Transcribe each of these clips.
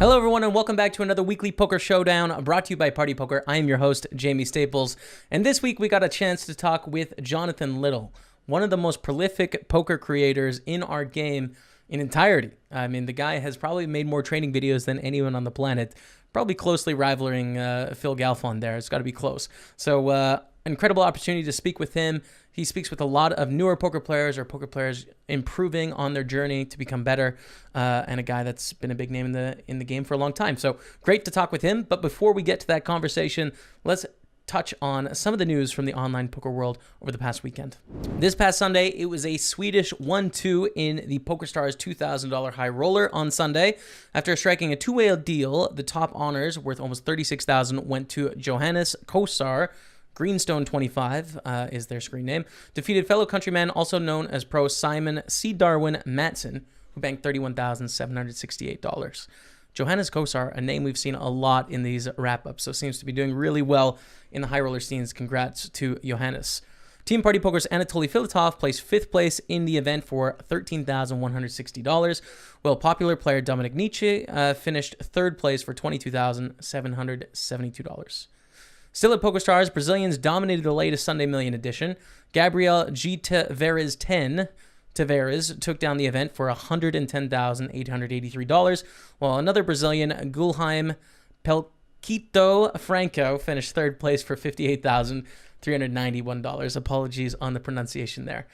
Hello, everyone, and welcome back to another Weekly Poker Showdown brought to you by PartyPoker. I am your host, Jamie Staples, and this week we got a chance to talk with Jonathan Little, one of the most prolific poker creators in our game in entirety. I mean, the guy has probably made more training videos than anyone on the planet, probably closely rivaling Phil Galfond there. It's got to be close. So, incredible opportunity to speak with him. He speaks with a lot of newer poker players or poker players improving on their journey to become better, and a guy that's been a big name in the game for a long time. So great to talk with him. But before we get to that conversation, let's touch on some of the news from the online poker world over the past weekend. This past Sunday, it was a Swedish 1-2 in the PokerStars $2,000 high roller on Sunday. After striking a two-way deal, the top honors worth almost $36,000 went to Johannes Kosar. Greenstone 25 is their screen name, defeated fellow countryman, also known as pro Simon C. Darwin Matson, who banked $31,768. Johannes Kosar, a name we've seen a lot in these wrap-ups, so seems to be doing really well in the high roller scenes. Congrats to Johannes. Team Party Poker's Anatoly Filatov placed 5th place in the event for $13,160, while popular player Dominic Nietzsche finished 3rd place for $22,772. Still at PokerStars, Brazilians dominated the latest Sunday Million edition. Gabriel G. Tavares took down the event for $110,883, while another Brazilian, Gulheim Pelquito Franco, finished 3rd place for $58,391. Apologies on the pronunciation there.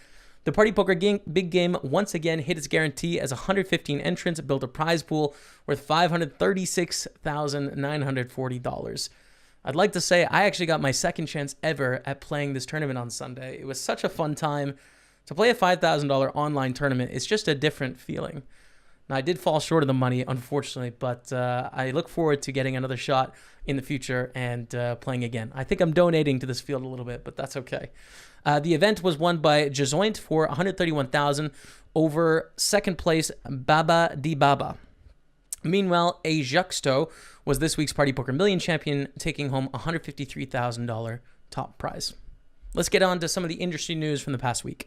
The Party Poker big game once again hit its guarantee as 115 entrants built a prize pool worth $536,940. I'd like to say I actually got my second chance ever at playing this tournament on Sunday. It was such a fun time. To play a $5,000 online tournament, it's just a different feeling. Now, I did fall short of the money, unfortunately, but I look forward to getting another shot in the future and playing again. I think I'm donating to this field a little bit, but that's okay. The event was won by Jazoint for $131,000 over 2nd place Baba Di Baba. Meanwhile, A Juxto was this week's Party Poker Million champion, taking home $153,000 top prize. Let's get on to some of the industry news from the past week.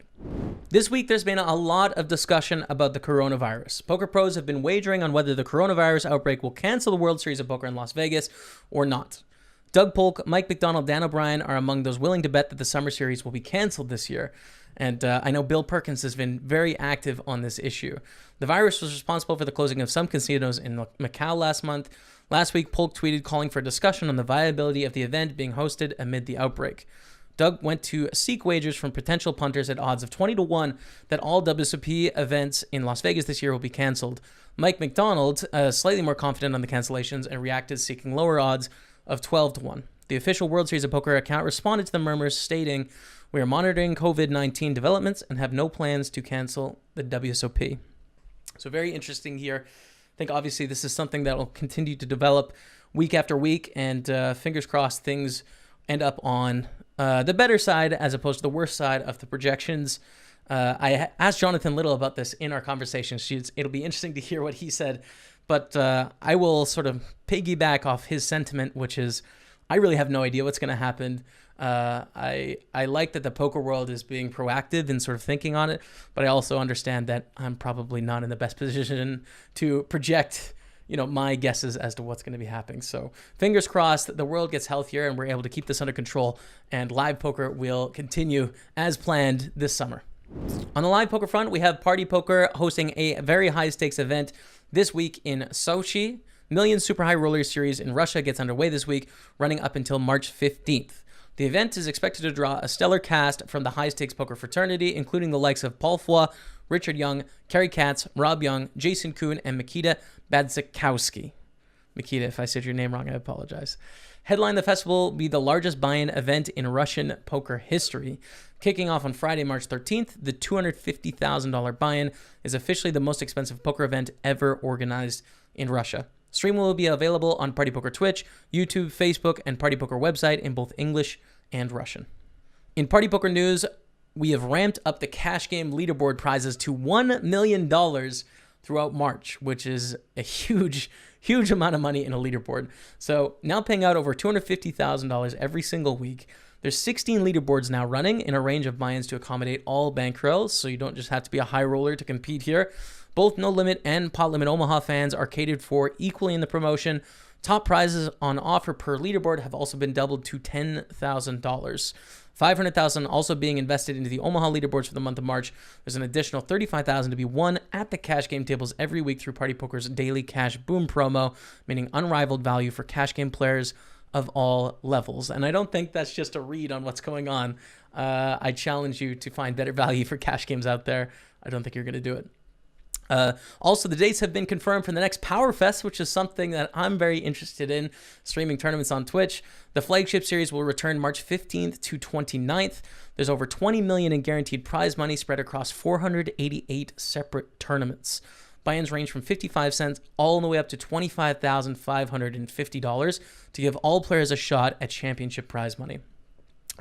This week, there's been a lot of discussion about the coronavirus. Poker pros have been wagering on whether the coronavirus outbreak will cancel the World Series of Poker in Las Vegas or not. Doug Polk, Mike McDonald, Dan O'Brien are among those willing to bet that the Summer Series will be canceled this year. And I know Bill Perkins has been very active on this issue. The virus was responsible for the closing of some casinos in Macau last month. Last week, Polk tweeted calling for a discussion on the viability of the event being hosted amid the outbreak. Doug went to seek wagers from potential punters at odds of 20-1 that all WSOP events in Las Vegas this year will be canceled. Mike McDonald, slightly more confident on the cancellations, and reacted seeking lower odds of 12-1. The official World Series of Poker account responded to the murmurs, stating, "We are monitoring COVID-19 developments and have no plans to cancel the WSOP." So very interesting here. I think obviously this is something that will continue to develop week after week, and fingers crossed things end up on the better side as opposed to the worst side of the projections. I asked Jonathan Little about this in our conversation. It'll be interesting to hear what he said, but I will sort of piggyback off his sentiment, which is I really have no idea what's going to happen. I like that the poker world is being proactive and sort of thinking on it, but I also understand that I'm probably not in the best position to project, my guesses as to what's going to be happening. So fingers crossed that the world gets healthier and we're able to keep this under control, and live poker will continue as planned this summer. On the live poker front, we have Party Poker hosting a very high stakes event this week in Sochi. Million Super High Roller Series in Russia gets underway this week, running up until March 15th. The event is expected to draw a stellar cast from the high-stakes poker fraternity, including the likes of Paul Foy, Richard Young, Kerry Katz, Rob Young, Jason Kuhn, and Mikita Badzikowski. Mikita, if I said your name wrong, I apologize. Headline the festival will be the largest buy-in event in Russian poker history. Kicking off on Friday, March 13th, the $250,000 buy-in is officially the most expensive poker event ever organized in Russia. Stream will be available on Party Poker Twitch, YouTube, Facebook, and Party Poker website in both English and Russian. In Party Poker news, we have ramped up the cash game leaderboard prizes to $1 million throughout March, which is a huge amount of money in a leaderboard. So now paying out over $250,000 every single week. There's 16 leaderboards now running in a range of buy-ins to accommodate all bankrolls, so you don't just have to be a high roller to compete here. Both No Limit and Pot Limit Omaha fans are catered for equally in the promotion. Top prizes on offer per leaderboard have also been doubled to $10,000. $500,000 also being invested into the Omaha leaderboards for the month of March. There's an additional $35,000 to be won at the cash game tables every week through PartyPoker's daily cash boom promo, meaning unrivaled value for cash game players of all levels. And I don't think that's just a read on what's going on. I challenge you to find better value for cash games out there. I don't think you're going to do it. Also, the dates have been confirmed for the next Power Fest, which is something that I'm very interested in, streaming tournaments on Twitch. The flagship series will return March 15th to 29th. There's over $20 million in guaranteed prize money spread across 488 separate tournaments. Buy-ins range from 55 cents all the way up to $25,550 to give all players a shot at championship prize money.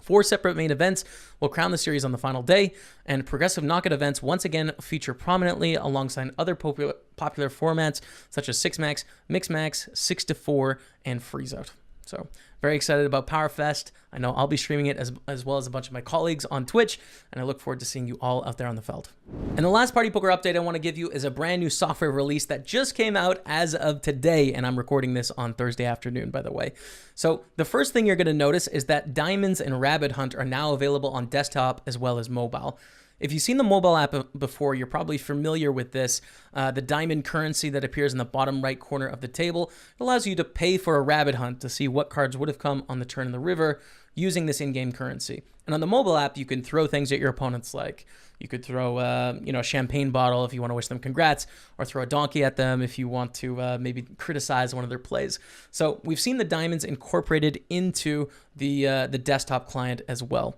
4 separate main events will crown the series on the final day, and progressive knockout events once again feature prominently alongside other popular formats such as 6-max, mix-max, 6-4, and freeze-out. So very excited about PowerFest. I know I'll be streaming it as well as a bunch of my colleagues on Twitch, and I look forward to seeing you all out there on the feld. And the last Party Poker update I want to give you is a brand new software release that just came out as of today, and I'm recording this on Thursday afternoon, by the way. So the first thing you're going to notice is that Diamonds and Rabbit Hunt are now available on desktop as well as mobile. If you've seen the mobile app before, you're probably familiar with this. The diamond currency that appears in the bottom right corner of the table. It allows you to pay for a rabbit hunt to see what cards would have come on the turn in the river using this in-game currency. And on the mobile app, you can throw things at your opponents, like you could throw a champagne bottle if you want to wish them congrats, or throw a donkey at them if you want to maybe criticize one of their plays. So we've seen the diamonds incorporated into the desktop client as well.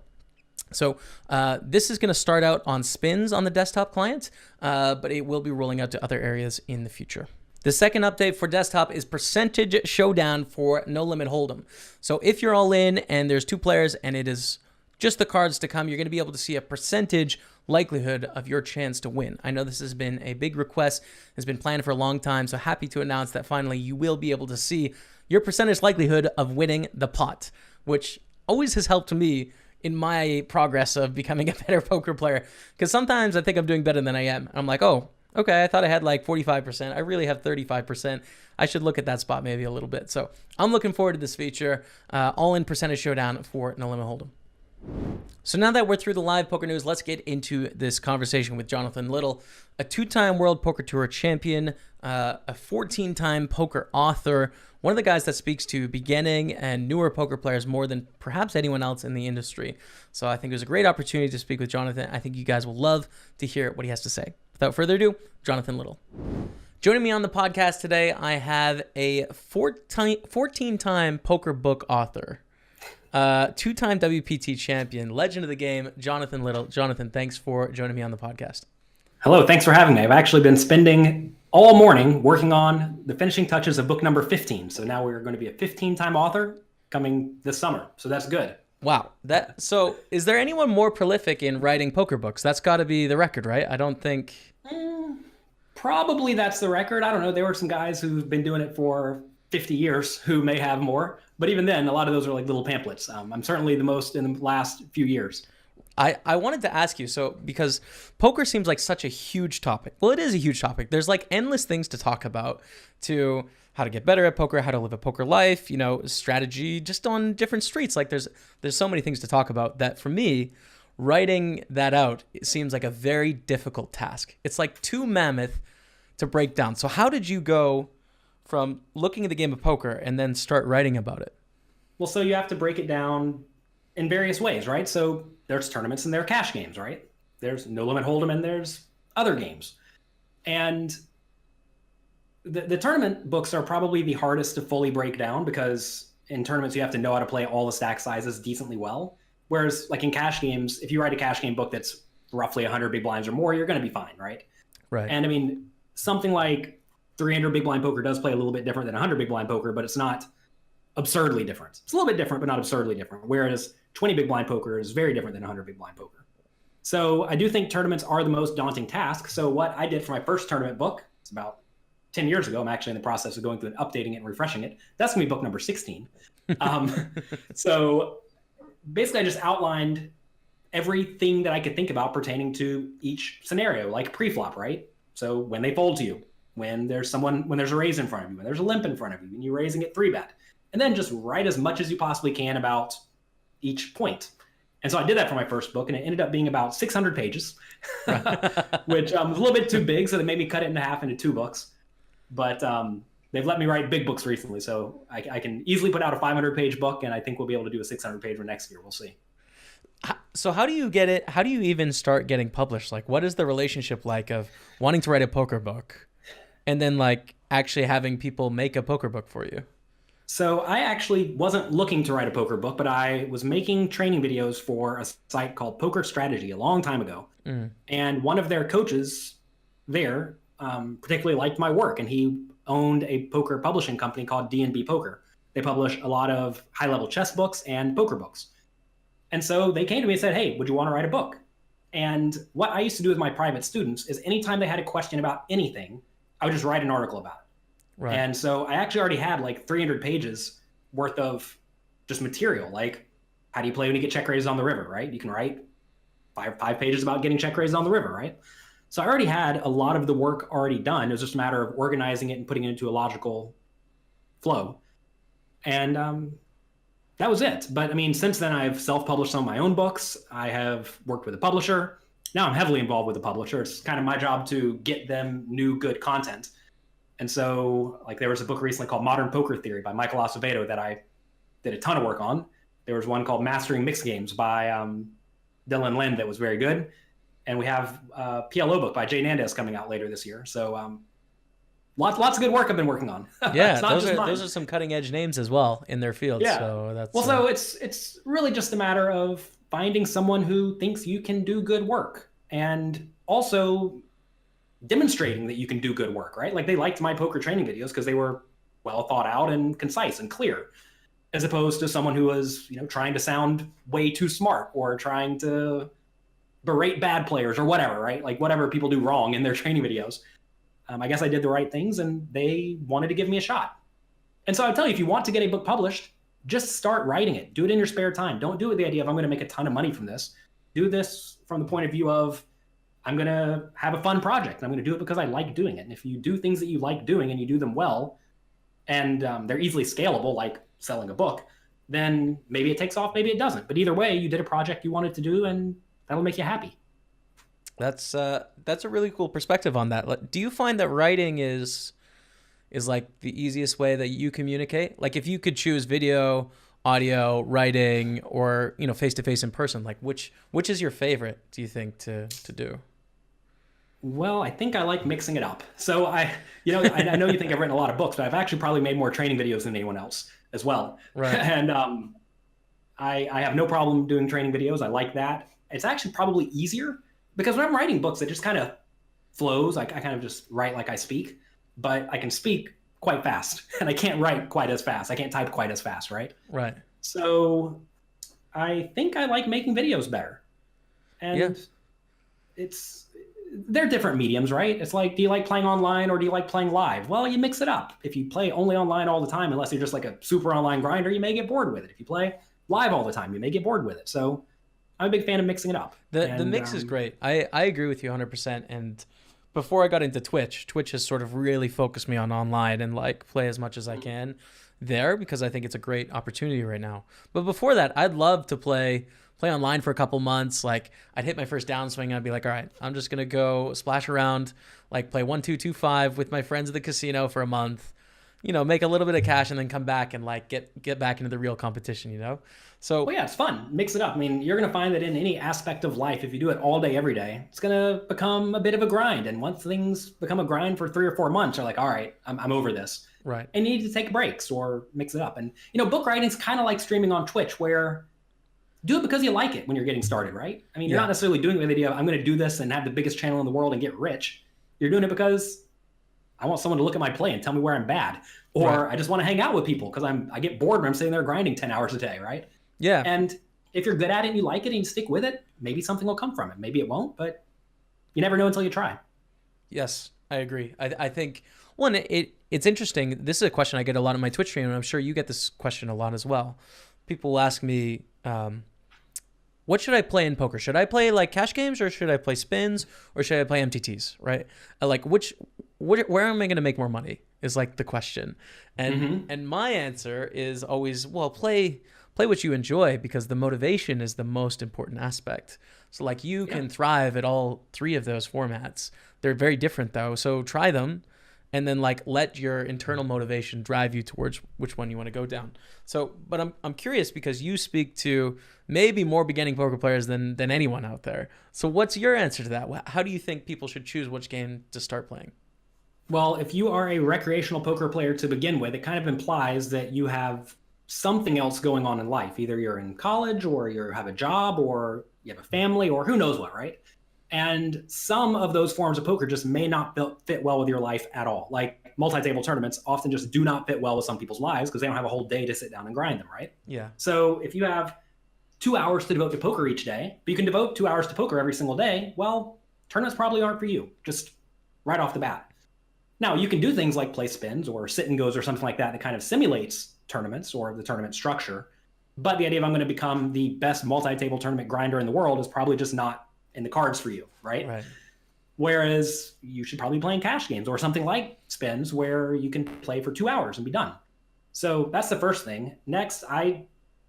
So this is going to start out on spins on the desktop client, but it will be rolling out to other areas in the future. The second update for desktop is Percentage Showdown for No Limit Hold'em. So if you're all in and there's 2 players and it is just the cards to come, you're going to be able to see a percentage likelihood of your chance to win. I know this has been a big request, has been planned for a long time, so happy to announce that finally you will be able to see your percentage likelihood of winning the pot, which always has helped me in my progress of becoming a better poker player. Because sometimes I think I'm doing better than I am. I'm like, oh, okay, I thought I had like 45%. I really have 35%. I should look at that spot maybe a little bit. So I'm looking forward to this feature. All in Percentage Showdown for No Limit Hold'em. So now that we're through the live poker news, let's get into this conversation with Jonathan Little, a 2-time World Poker Tour champion, a 14-time poker author, one of the guys that speaks to beginning and newer poker players more than perhaps anyone else in the industry. So I think it was a great opportunity to speak with Jonathan. I think you guys will love to hear what he has to say. Without further ado, Jonathan Little. Joining me on the podcast today, I have a 14-time poker book author, 2-time WPT champion, legend of the game, Jonathan Little. Jonathan, thanks for joining me on the podcast. Hello, thanks for having me. I've actually been spending all morning working on the finishing touches of book number 15. So now we're going to be a 15-time author coming this summer. So that's good. Wow. So is there anyone more prolific in writing poker books? That's got to be the record, right? I don't think... Probably that's the record. I don't know. There were some guys who've been doing it for 50 years who may have more. But even then, a lot of those are like little pamphlets. I'm certainly the most in the last few years. I wanted to ask you, so because poker seems like such a huge topic. Well, it is a huge topic. There's like endless things to talk about, to how to get better at poker, how to live a poker life, strategy just on different streets. Like there's so many things to talk about that for me, writing that out, it seems like a very difficult task. It's like too mammoth to break down. So how did you go from looking at the game of poker and then start writing about it? Well, so you have to break it down in various ways, right? So there's tournaments and there are cash games, right? There's No Limit Hold'em and there's other games. And the tournament books are probably the hardest to fully break down because in tournaments you have to know how to play all the stack sizes decently well. Whereas like in cash games, if you write a cash game book that's roughly 100 big blinds or more, you're going to be fine, right? Right. And I mean, something like 300 big blind poker does play a little bit different than 100 big blind poker, but it's not absurdly different. It's a little bit different, but not absurdly different. Whereas 20 big blind poker is very different than 100 big blind poker. So I do think tournaments are the most daunting task. So what I did for my first tournament book, it's about 10 years ago. I'm actually in the process of going through and updating it and refreshing it. That's gonna be book number 16. So basically I just outlined everything that I could think about pertaining to each scenario, like pre-flop, right? So when they fold to you, when there's a raise in front of you, when there's a limp in front of you, and you're raising it 3-bet, and then just write as much as you possibly can about each point. And so I did that for my first book, and it ended up being about 600 pages, which was a little bit too big, so they made me cut it in half into 2 books. But they've let me write big books recently, so I can easily put out a 500-page book, and I think we'll be able to do a 600-page one next year. We'll see. So how do you get it? How do you even start getting published? Like, what is the relationship like of wanting to write a poker book and then like actually having people make a poker book for you? So I actually wasn't looking to write a poker book, but I was making training videos for a site called Poker Strategy a long time ago. And one of their coaches there particularly liked my work, and he owned a poker publishing company called D&B Poker. They publish a lot of high-level chess books and poker books. And so they came to me and said, hey, would you want to write a book? And what I used to do with my private students is anytime they had a question about anything, I would just write an article about it. Right. And so I actually already had like 300 pages worth of just material. Like, how do you play when you get check raised on the river, right? You can write five pages about getting check raised on the river, right? So I already had a lot of the work already done. It was just a matter of organizing it and putting it into a logical flow. And that was it. But I mean, since then, I've self-published some of my own books. I have worked with a publisher. Now I'm heavily involved with the publisher. It's kind of my job to get them new, good content. And so, like, there was a book recently called Modern Poker Theory by Michael Acevedo that I did a ton of work on. There was one called Mastering Mixed Games by Dylan Lind that was very good. And we have a PLO book by Jay Nandez coming out later this year. So lots of good work I've been working on. Yeah, those are some cutting edge names as well in their field. Yeah. So that's so it's really just a matter of finding someone who thinks you can do good work, and also demonstrating that you can do good work, right? Like, they liked my poker training videos because they were well thought out and concise and clear, as opposed to someone who was, trying to sound way too smart or trying to berate bad players or whatever, right? Like, whatever people do wrong in their training videos. I guess I did the right things, and they wanted to give me a shot. And so I tell you, if you want to get a book published, just start writing it. Do it in your spare time. Don't do it with the idea of, I'm going to make a ton of money from this. Do this from the point of view of, I'm going to have a fun project. I'm going to do it because I like doing it. And if you do things that you like doing and you do them well, and they're easily scalable, like selling a book, then maybe it takes off, maybe it doesn't. But either way, you did a project you wanted to do, and that'll make you happy. That's a really cool perspective on that. Do you find that writing is like the easiest way that you communicate? Like, if you could choose video, audio, writing, or face-to-face in person, like which is your favorite, do you think, to do? Well, I think I like mixing it up. So I know you think I've written a lot of books, but I've actually probably made more training videos than anyone else as well. Right. And I have no problem doing training videos. I like that. It's actually probably easier because when I'm writing books, it just kind of flows. I kind of just write like I speak, but I can speak quite fast, and I can't write quite as fast. I can't type quite as fast, right? Right. So I think I like making videos better. And they're different mediums, right? It's like, do you like playing online or do you like playing live? Well, you mix it up. If you play only online all the time, unless you're just like a super online grinder, you may get bored with it. If you play live all the time, you may get bored with it. So I'm a big fan of mixing it up. The mix is great. I agree with you 100%. And before I got into Twitch has sort of really focused me on online and like play as much as I can there, because I think it's a great opportunity right now. But before that, I'd love to play online for a couple months. Like, I'd hit my first downswing and I'd be like, all right, I'm just going to go splash around, like play 1, 2, 2, 5 with my friends at the casino for a month, make a little bit of cash and then come back and like get back into the real competition, So, well, yeah, it's fun. Mix it up. I mean, you're going to find that in any aspect of life, if you do it all day, every day, it's going to become a bit of a grind. And once things become a grind for 3 or 4 months, you're like, all right, I'm over this. Right. And you need to take breaks or mix it up. And, book writing is kind of like streaming on Twitch, where do it because you like it when you're getting started, right? I mean, you're not necessarily doing it with the idea of, I'm going to do this and have the biggest channel in the world and get rich. You're doing it because I want someone to look at my play and tell me where I'm bad. Or I just want to hang out with people because I get bored when I'm sitting there grinding 10 hours a day, right? Yeah. And if you're good at it and you like it and you stick with it, maybe something will come from it. Maybe it won't, but you never know until you try. Yes, I agree. I think, one, it's interesting. This is a question I get a lot on my Twitch stream, and I'm sure you get this question a lot as well. People will ask me, what should I play in poker? Should I play like cash games, or should I play spins, or should I play MTTs? Right? Like where am I going to make more money is like the question. And my answer is always, well, play what you enjoy, because the motivation is the most important aspect. So like you can thrive at all three of those formats. They're very different though. So try them, and then like let your internal motivation drive you towards which one you want to go down. So, but I'm curious, because you speak to maybe more beginning poker players than anyone out there. So what's your answer to that? How do you think people should choose which game to start playing? Well, if you are a recreational poker player to begin with, it kind of implies that you have something else going on in life. Either you're in college, or you have a job, or you have a family, or who knows what, right? And some of those forms of poker just may not fit well with your life at all. Like multi-table tournaments often just do not fit well with some people's lives because they don't have a whole day to sit down and grind them, right? Yeah. So if you have 2 hours to devote to poker each day, but you can devote 2 hours to poker every single day, well, tournaments probably aren't for you, just right off the bat. Now, you can do things like play spins or sit and goes or something like that that kind of simulates tournaments or the tournament structure. But the idea of I'm going to become the best multi-table tournament grinder in the world is probably just not in the cards for you, right? Right. Whereas you should probably be playing cash games or something like spins where you can play for 2 hours and be done. So that's the first thing. Next, I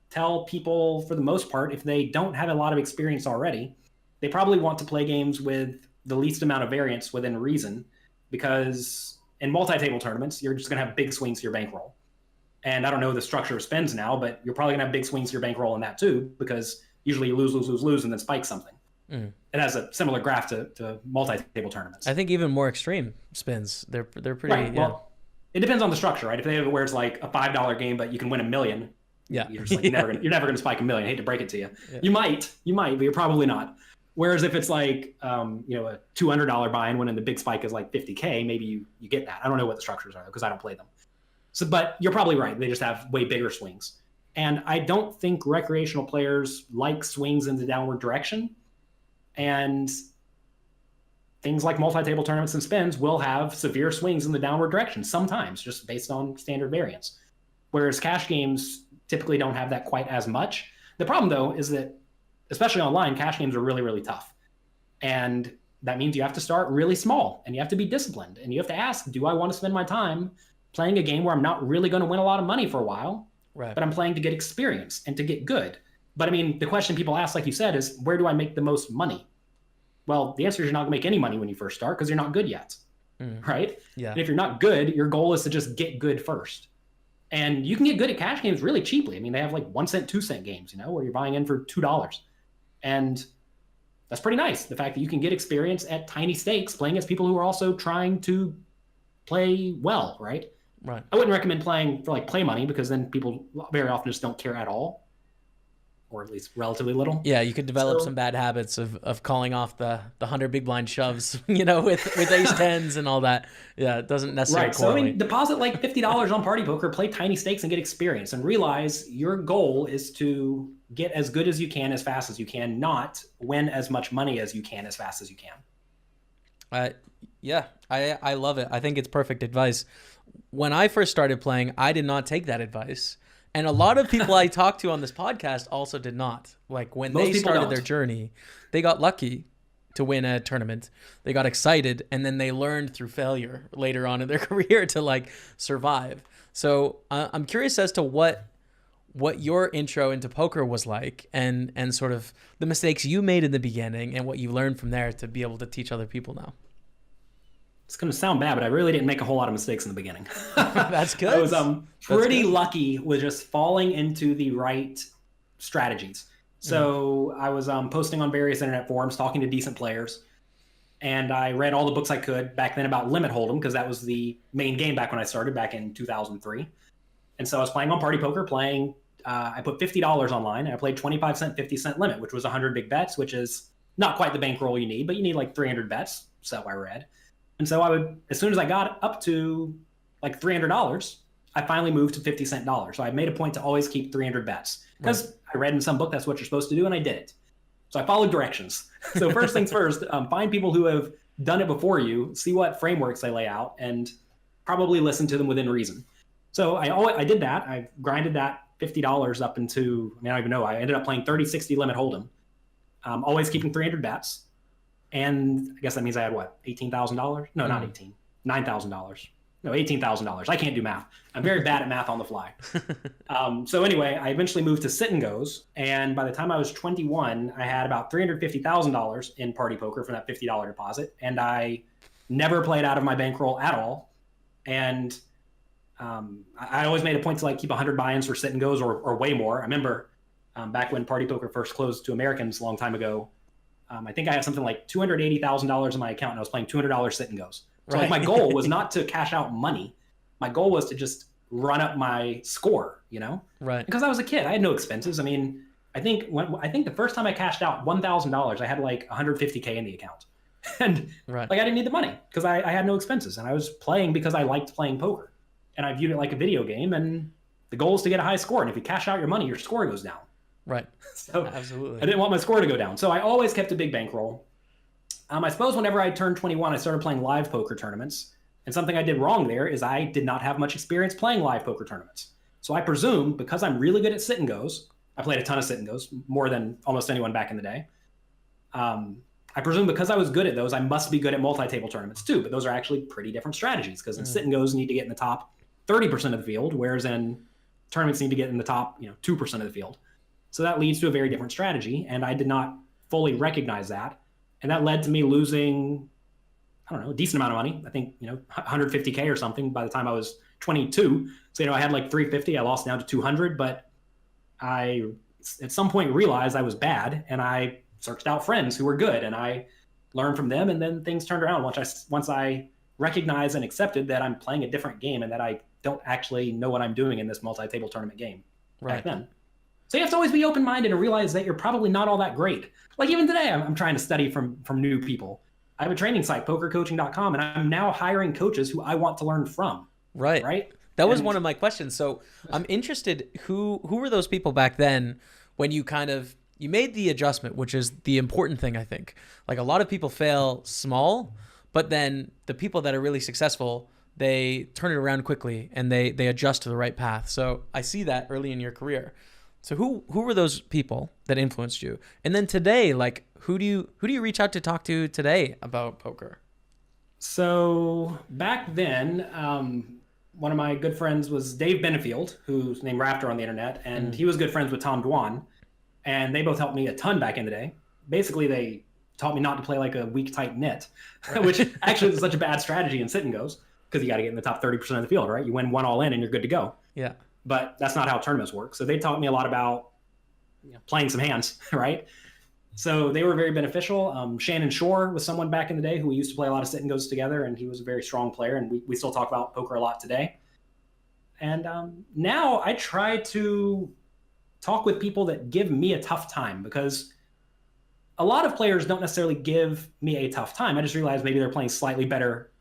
tell people, for the most part, if they don't have a lot of experience already, they probably want to play games with the least amount of variance within reason, because in multi-table tournaments, you're just going to have big swings to your bankroll. And I don't know the structure of spins now, but you're probably going to have big swings to your bankroll in that too, because usually you lose, and then spike something. It has a similar graph to multi-table tournaments. I think even more extreme spins. They're pretty. Right. Yeah. Well, it depends on the structure, right? If they have it where it's like a $5 game, but you can win $1 million. Yeah. You're just like, you're never gonna spike $1 million. I hate to break it to you. Yeah. You might, but you're probably not. Whereas if it's like, a $200 buy-in when the big spike is like 50K, maybe you get that. I don't know what the structures are because I don't play them. So, but you're probably right. They just have way bigger swings. And I don't think recreational players like swings in the downward direction. And things like multi-table tournaments and spins will have severe swings in the downward direction sometimes, just based on standard variance. Whereas cash games typically don't have that quite as much. The problem, though, is that, especially online, cash games are really, really tough. And that means you have to start really small, and you have to be disciplined, and you have to ask, do I want to spend my time playing a game where I'm not really going to win a lot of money for a while, right, but I'm playing to get experience and to get good? But I mean, the question people ask, like you said, is where do I make the most money? Well, the answer is you're not going to make any money when you first start because you're not good yet, right? Yeah. And if you're not good, your goal is to just get good first. And you can get good at cash games really cheaply. I mean, they have like 1 cent, 2 cent games, where you're buying in for $2. And that's pretty nice. The fact that you can get experience at tiny stakes playing against people who are also trying to play well, right? Right. I wouldn't recommend playing for like play money because then people very often just don't care at all. Or at least relatively little. Yeah, you could develop some bad habits of calling off the 100 big blind shoves, with ace tens and all that. Yeah, it doesn't necessarily correlate. So I mean, deposit like $50 on PartyPoker, play tiny stakes and get experience, and realize your goal is to get as good as you can as fast as you can, not win as much money as you can as fast as you can. Yeah, I love it. I think it's perfect advice. When I first started playing, I did not take that advice. And a lot of people I talked to on this podcast also did not. Like when they started their journey, they got lucky to win a tournament. They got excited, and then they learned through failure later on in their career to like survive. So I'm curious as to what your intro into poker was like, and sort of the mistakes you made in the beginning and what you learned from there to be able to teach other people now. It's going to sound bad, but I really didn't make a whole lot of mistakes in the beginning. That's good. I was pretty lucky with just falling into the right strategies. So I was posting on various internet forums, talking to decent players, and I read all the books I could back then about limit hold'em, because that was the main game back when I started back in 2003. And so I was playing on PartyPoker, I put $50 online, and I played 25 cent, 50 cent limit, which was 100 big bets, which is not quite the bankroll you need, but you need like 300 bets, so I read. And so I would, as soon as I got up to like $300, I finally moved to 50 cent dollars. So I made a point to always keep 300 bets because I read in some book that's what you're supposed to do, and I did it. So I followed directions. So first things first, find people who have done it before you, see what frameworks they lay out, and probably listen to them within reason. So I did that. I grinded that $50 up into, I don't even know. I ended up playing 30-60 limit hold'em, always keeping 300 bets. And I guess that means I had what, $18,000? No, not 18, $9,000. No, $18,000. I can't do math. I'm very bad at math on the fly. So anyway, I eventually moved to sit and goes. And by the time I was 21, I had about $350,000 in party poker from that $50 deposit. And I never played out of my bankroll at all. And I always made a point to like keep 100 buy-ins for sit and goes or way more. I remember back when party poker first closed to Americans a long time ago, I think I had something like $280,000 in my account and I was playing $200 sit and goes. So like my goal was not to cash out money. My goal was to just run up my score, you know? Right. Because I was a kid. I had no expenses. I mean, I think the first time I cashed out $1,000, I had like 150K in the account. And like I didn't need the money because I had no expenses. And I was playing because I liked playing poker. And I viewed it like a video game. And the goal is to get a high score. And if you cash out your money, your score goes down. Right. So absolutely. I didn't want my score to go down. So I always kept a big bankroll. I suppose whenever I turned 21, I started playing live poker tournaments. And something I did wrong there is I did not have much experience playing live poker tournaments. So I presumed because I'm really good at sit and goes, I played a ton of sit and goes, more than almost anyone back in the day. I presume because I was good at those, I must be good at multi-table tournaments too. But those are actually pretty different strategies because in sit and goes, you need to get in the top 30% of the field, whereas in tournaments you need to get in the top 2% of the field. So that leads to a very different strategy. And I did not fully recognize that. And that led to me losing, I don't know, a decent amount of money. I think, 150K or something by the time I was 22. So, I had like 350, I lost down to 200, but I at some point realized I was bad and I searched out friends who were good and I learned from them. And then things turned around once I recognized and accepted that I'm playing a different game and that I don't actually know what I'm doing in this multi-table tournament game back then. So you have to always be open-minded and realize that you're probably not all that great. Like even today, I'm trying to study from new people. I have a training site, pokercoaching.com, and I'm now hiring coaches who I want to learn from. Right? That was one of my questions. So I'm interested, who were those people back then when you you made the adjustment, which is the important thing, I think. Like a lot of people fail small, but then the people that are really successful, they turn it around quickly and they adjust to the right path. So I see that early in your career. So who were those people that influenced you? And then today, like who do you reach out to talk to today about poker? So back then, one of my good friends was Dave Benefield, who's named Raptor on the internet, and he was good friends with Tom Dwan, and they both helped me a ton back in the day. Basically, they taught me not to play like a weak, tight net, which actually is such a bad strategy in sit and goes because you got to get in the top 30% of the field, right? You win one all in and you're good to go. Yeah. But that's not how tournaments work. So they taught me a lot about playing some hands, right? So they were very beneficial. Shannon Shore was someone back in the day who we used to play a lot of sit and goes together, and he was a very strong player, and we still talk about poker a lot today. And now I try to talk with people that give me a tough time because a lot of players don't necessarily give me a tough time. I just realize maybe they're playing slightly better,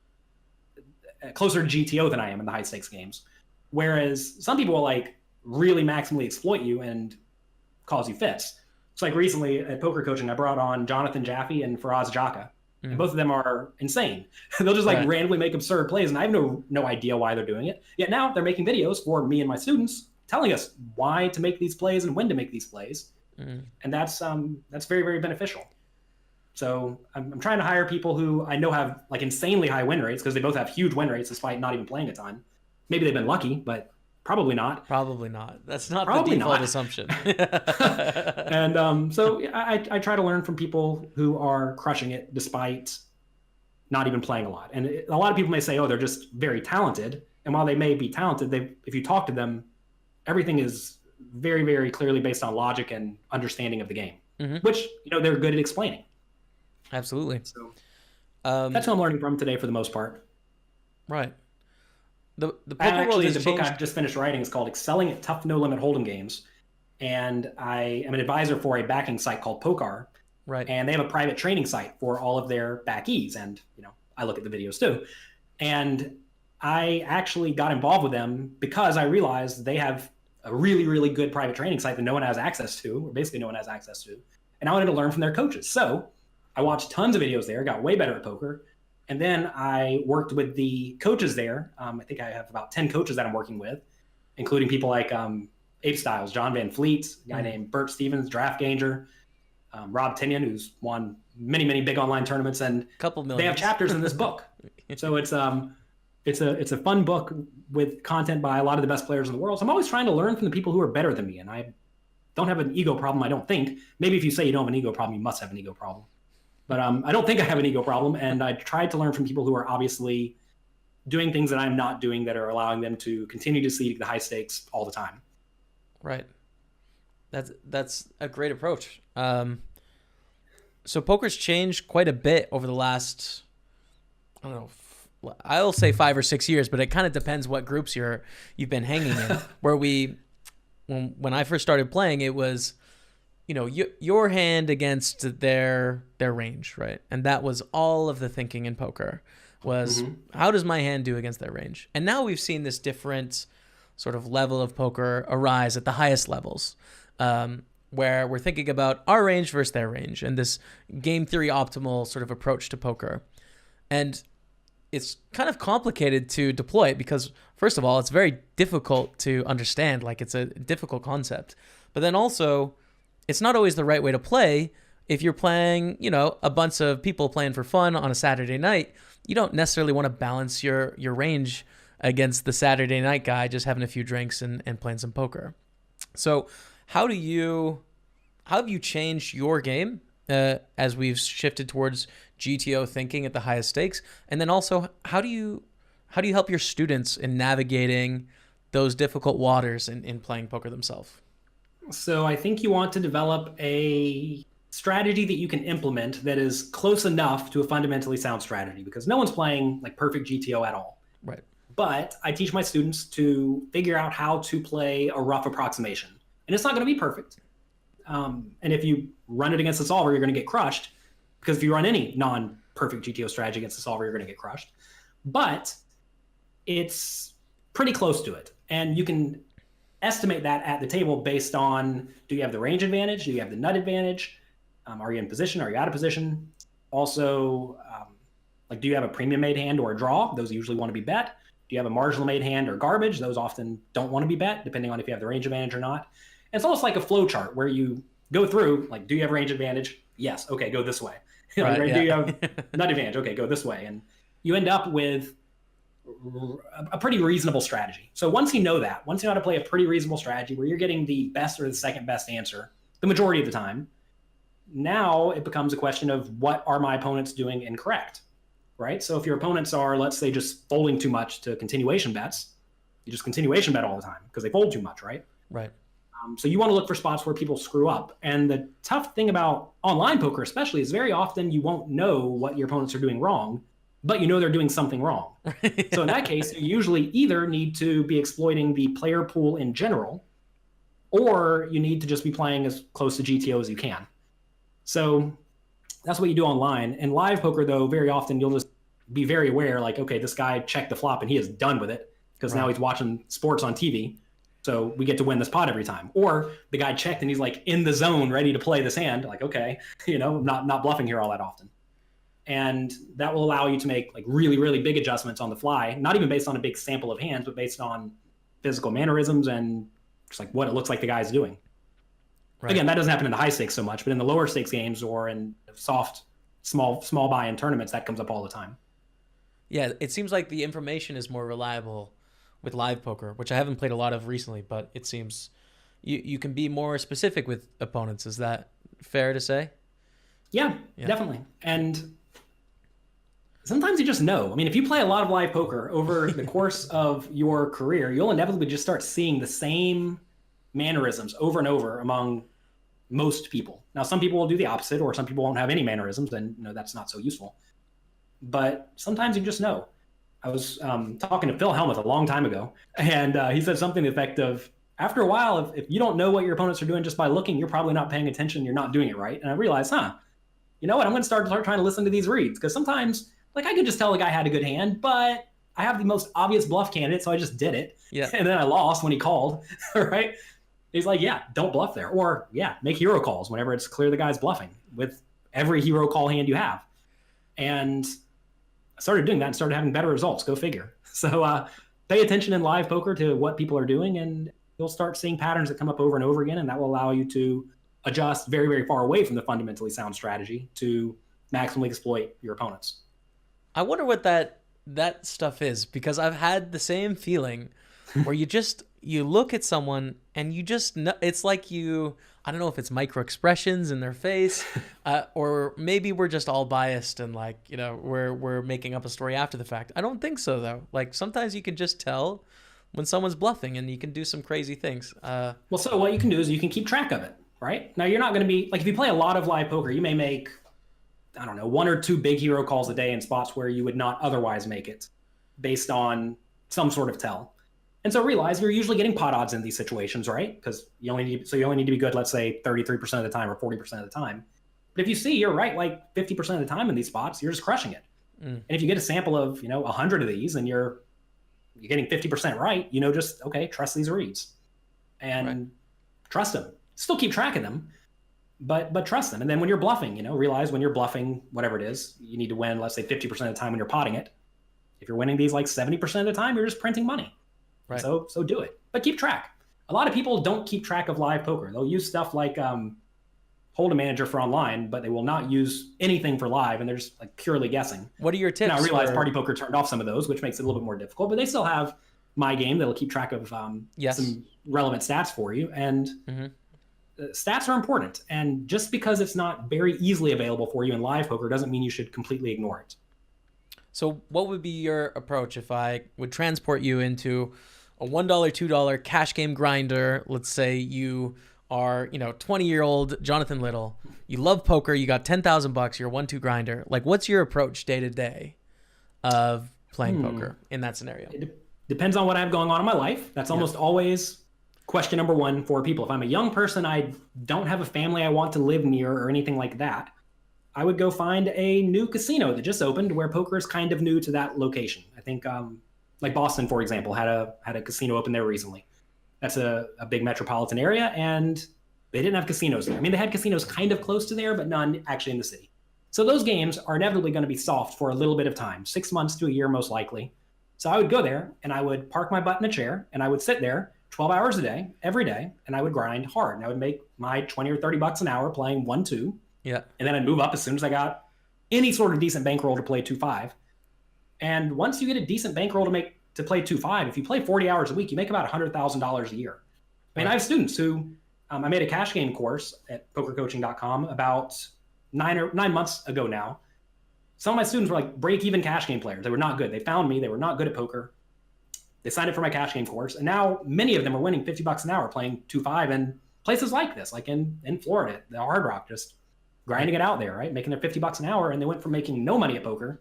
closer to GTO than I am in the high stakes games. Whereas some people will like really maximally exploit you and cause you fits. So like recently at poker coaching, I brought on Jonathan Jaffe and Faraz Jaka. And both of them are insane. They'll just like randomly make absurd plays and I have no idea why they're doing it. Yet now they're making videos for me and my students telling us why to make these plays and when to make these plays. And that's very, very beneficial. So I'm trying to hire people who I know have like insanely high win rates because they both have huge win rates despite not even playing a ton. Maybe they've been lucky, but probably not. Probably not. That's not the default assumption. And so I try to learn from people who are crushing it despite not even playing a lot. And a lot of people may say, oh, they're just very talented. And while they may be talented, if you talk to them, everything is very, very clearly based on logic and understanding of the game, which they're good at explaining. Absolutely. So that's what I'm learning from today for the most part. Right. The poker world has changed. The book I've just finished writing is called Excelling at Tough No Limit Hold'em Games. And I am an advisor for a backing site called Pokar. Right. And they have a private training site for all of their backees. And, I look at the videos too. And I actually got involved with them because I realized they have a really, really good private training site that no one has access to, or basically no one has access to. And I wanted to learn from their coaches. So I watched tons of videos there, got way better at poker. And then I worked with the coaches there. I think I have about 10 coaches that I'm working with, including people like Ape Styles, John Van Fleet, a guy named Bert Stevens, Draft Ganger, Rob Tinian, who's won many, many big online tournaments, and Couple they million. have chapters in this book. So it's a fun book with content by a lot of the best players in the world. So I'm always trying to learn from the people who are better than me, and I don't have an ego problem. I don't think. Maybe if you say you don't have an ego problem, you must have an ego problem. But I don't think I have an ego problem, and I try to learn from people who are obviously doing things that I'm not doing that are allowing them to continue to see the high stakes all the time. Right. That's a great approach. So poker's changed quite a bit over the last, I don't know, I'll say 5 or 6 years, but it kind of depends what groups you've been hanging in. Where when I first started playing, it was, your hand against their range, right? And that was all of the thinking in poker was, how does my hand do against their range? And now we've seen this different sort of level of poker arise at the highest levels, where we're thinking about our range versus their range and this game theory optimal sort of approach to poker. And it's kind of complicated to deploy it because, first of all, it's very difficult to understand. Like, it's a difficult concept. But then also, it's not always the right way to play. If you're playing, a bunch of people playing for fun on a Saturday night, you don't necessarily want to balance your range against the Saturday night guy just having a few drinks and playing some poker. So how have you changed your game as we've shifted towards GTO thinking at the highest stakes? And then also, how do you help your students in navigating those difficult waters in playing poker themselves? So I think you want to develop a strategy that you can implement that is close enough to a fundamentally sound strategy, because no one's playing like perfect GTO at all. Right. But I teach my students to figure out how to play a rough approximation. And it's not going to be perfect. And if you run it against the solver, you're going to get crushed, because if you run any non-perfect GTO strategy against the solver, you're going to get crushed. But it's pretty close to it. And you can estimate that at the table based on, do you have the range advantage? Do you have the nut advantage? Are you in position? Are you out of position? Also, do you have a premium made hand or a draw? Those usually want to be bet. Do you have a marginal made hand or garbage? Those often don't want to be bet, depending on if you have the range advantage or not. And it's almost like a flow chart where you go through, like, do you have range advantage? Yes. Okay, go this way. Right, Do yeah. you have nut advantage? Okay, go this way. And you end up with a pretty reasonable strategy. So once you know how to play a pretty reasonable strategy where you're getting the best or the second best answer the majority of the time, now it becomes a question of, what are my opponents doing incorrect, right? So if your opponents are, let's say, just folding too much to continuation bets, you just continuation bet all the time because they fold too much, right? Right. So you want to look for spots where people screw up. And the tough thing about online poker especially is very often you won't know what your opponents are doing wrong, but you know they're doing something wrong. So in that case, you usually either need to be exploiting the player pool in general, or you need to just be playing as close to GTO as you can. So that's what you do online. In live poker, though, very often you'll just be very aware, like, okay, this guy checked the flop and he is done with it because now he's watching sports on TV. So we get to win this pot every time. Or the guy checked and he's like in the zone, ready to play this hand. Like, okay, not bluffing here all that often. And that will allow you to make like really, really big adjustments on the fly, not even based on a big sample of hands, but based on physical mannerisms and just like what it looks like the guy's doing. Right. Again, that doesn't happen in the high stakes so much, but in the lower stakes games or in soft, small buy-in tournaments, that comes up all the time. Yeah, it seems like the information is more reliable with live poker, which I haven't played a lot of recently, but it seems you can be more specific with opponents. Is that fair to say? Yeah, definitely. And sometimes you just know. I mean, if you play a lot of live poker over the course of your career, you'll inevitably just start seeing the same mannerisms over and over among most people. Now, some people will do the opposite, or some people won't have any mannerisms, and that's not so useful. But sometimes you just know. I was talking to Phil Hellmuth a long time ago, and he said something to the effect of, after a while, if you don't know what your opponents are doing just by looking, you're probably not paying attention, you're not doing it right. And I realized, you know what, I'm going to start trying to listen to these reads, because sometimes, like, I could just tell the guy had a good hand, but I have the most obvious bluff candidate, so I just did it. Yeah. And then I lost when he called, right? He's like, yeah, don't bluff there. Or, yeah, make hero calls whenever it's clear the guy's bluffing with every hero call hand you have. And I started doing that and started having better results. Go figure. So pay attention in live poker to what people are doing, and you'll start seeing patterns that come up over and over again, and that will allow you to adjust very, very far away from the fundamentally sound strategy to maximally exploit your opponents. I wonder what that stuff is, because I've had the same feeling where you look at someone and you just know, it's like I don't know if it's micro expressions in their face, or maybe we're just all biased and like, we're making up a story after the fact. I don't think so though. Like sometimes you can just tell when someone's bluffing and you can do some crazy things. Well, so what you can do is you can keep track of it, right? Now you're not going to be like, if you play a lot of live poker, you may make, I don't know, 1 or 2 big hero calls a day in spots where you would not otherwise make it based on some sort of tell. And so realize you're usually getting pot odds in these situations, right? Because you only need to be good, let's say 33% of the time or 40% of the time. But if you see you're right like 50% of the time in these spots, you're just crushing it. And if you get a sample of 100 of these and you're getting 50% right, just okay, trust these reads and trust them. Still keep track of them, but trust them. And then when you're bluffing, realize when you're bluffing, whatever it is, you need to win, let's say 50% of the time when you're potting it. If you're winning these like 70% of the time, you're just printing money. Right. So do it, but keep track. A lot of people don't keep track of live poker. They'll use stuff like Hold'em Manager for online, but they will not use anything for live, and they're just like purely guessing. What are your tips? Now I realize PartyPoker turned off some of those, which makes it a little bit more difficult, but they still have My Game that'll keep track of some relevant stats for you. And stats are important. And just because it's not very easily available for you in live poker doesn't mean you should completely ignore it. So what would be your approach if I would transport you into a $1, $2 cash game grinder? Let's say you are, 20-year-old Jonathan Little. You love poker. You got $10,000. You're a 1-2 grinder. Like, what's your approach day to day of playing poker in that scenario? It depends on what I have going on in my life. That's almost always question number one for people. If I'm a young person, I don't have a family I want to live near or anything like that, I would go find a new casino that just opened where poker is kind of new to that location. I think like Boston, for example, had a casino open there recently. That's a big metropolitan area, and they didn't have casinos there. I mean, they had casinos kind of close to there, but none actually in the city. So those games are inevitably going to be soft for a little bit of time, 6 months to a year most likely. So I would go there and I would park my butt in a chair and I would sit there 12 hours a day, every day, and I would grind hard. And I would make my 20 or 30 bucks an hour playing 1-2. Yeah. And then I'd move up as soon as I got any sort of decent bankroll to play 2-5. And once you get a decent bankroll to play 2-5, if you play 40 hours a week, you make about $100,000 a year. I mean, I have students who, I made a cash game course at pokercoaching.com about 9 months ago now. Some of my students were like break-even cash game players. They were not good. They found me. They were not good at poker. They signed up for my cash game course. And now many of them are winning 50 bucks an hour playing 2-5 in places like this, like in Florida, the Hard Rock, just grinding it out there, right? Making their 50 bucks an hour. And they went from making no money at poker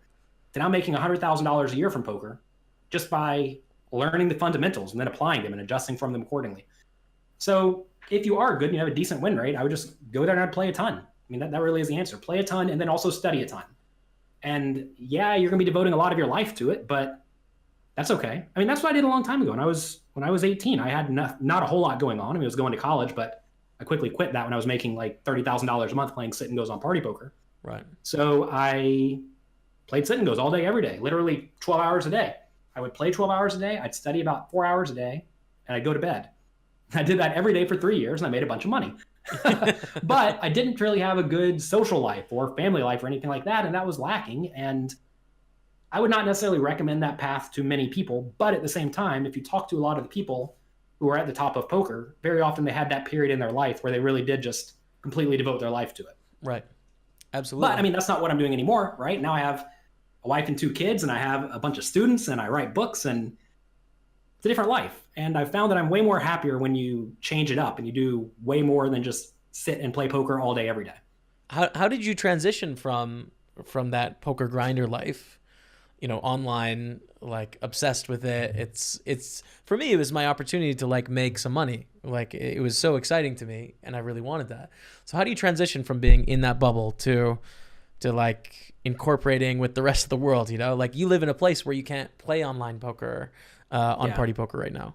to now making $100,000 a year from poker just by learning the fundamentals and then applying them and adjusting from them accordingly. So if you are good and you have a decent win rate, I would just go there and I'd play a ton. I mean, that really is the answer. Play a ton and then also study a ton. And yeah, you're going to be devoting a lot of your life to it, but that's okay. I mean, that's what I did a long time ago. When I was 18, I had not a whole lot going on. I mean, I was going to college, but I quickly quit that when I was making like $30,000 a month playing sit and goes on Party Poker. Right. So I played sit and goes all day, every day, literally 12 hours a day. I would play 12 hours a day. I'd study about 4 hours a day and I'd go to bed. I did that every day for 3 years and I made a bunch of money. But I didn't really have a good social life or family life or anything like that. And that was lacking. And I would not necessarily recommend that path to many people. But at the same time, if you talk to a lot of the people who are at the top of poker, very often they had that period in their life where they really did just completely devote their life to it. Right. Absolutely. But I mean, that's not what I'm doing anymore, right? Now I have a wife and 2 kids and I have a bunch of students and I write books and it's a different life. And I've found that I'm way more happier when you change it up and you do way more than just sit and play poker all day, every day. How did you transition from that poker grinder life, online, like obsessed with it? It's for me, it was my opportunity to like make some money. Like it was so exciting to me and I really wanted that. So how do you transition from being in that bubble to like incorporating with the rest of the world? Like you live in a place where you can't play online poker on Party Poker right now,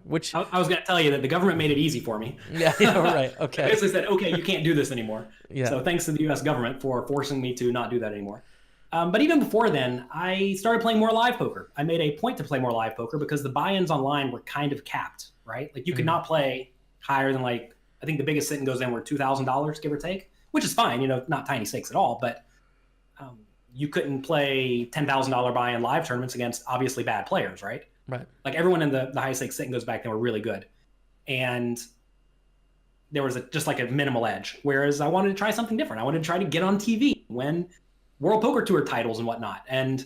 which I was going to tell you that the government made it easy for me. Yeah, right. Okay. They basically said, okay, you can't do this anymore. Yeah. So thanks to the U.S. government for forcing me to not do that anymore. But even before then, I started playing more live poker. I made a point to play more live poker because the buy-ins online were kind of capped, right? Like you could not play higher than like I think the biggest sit and goes in were $2,000, give or take, which is fine, not tiny stakes at all, but you couldn't play $10,000 buy-in live tournaments against obviously bad players, right? Right. Like everyone in the high stakes sit and goes back then were really good. And there was just like a minimal edge. Whereas I wanted to try something different. I wanted to try to get on TV, win World Poker Tour titles and whatnot. And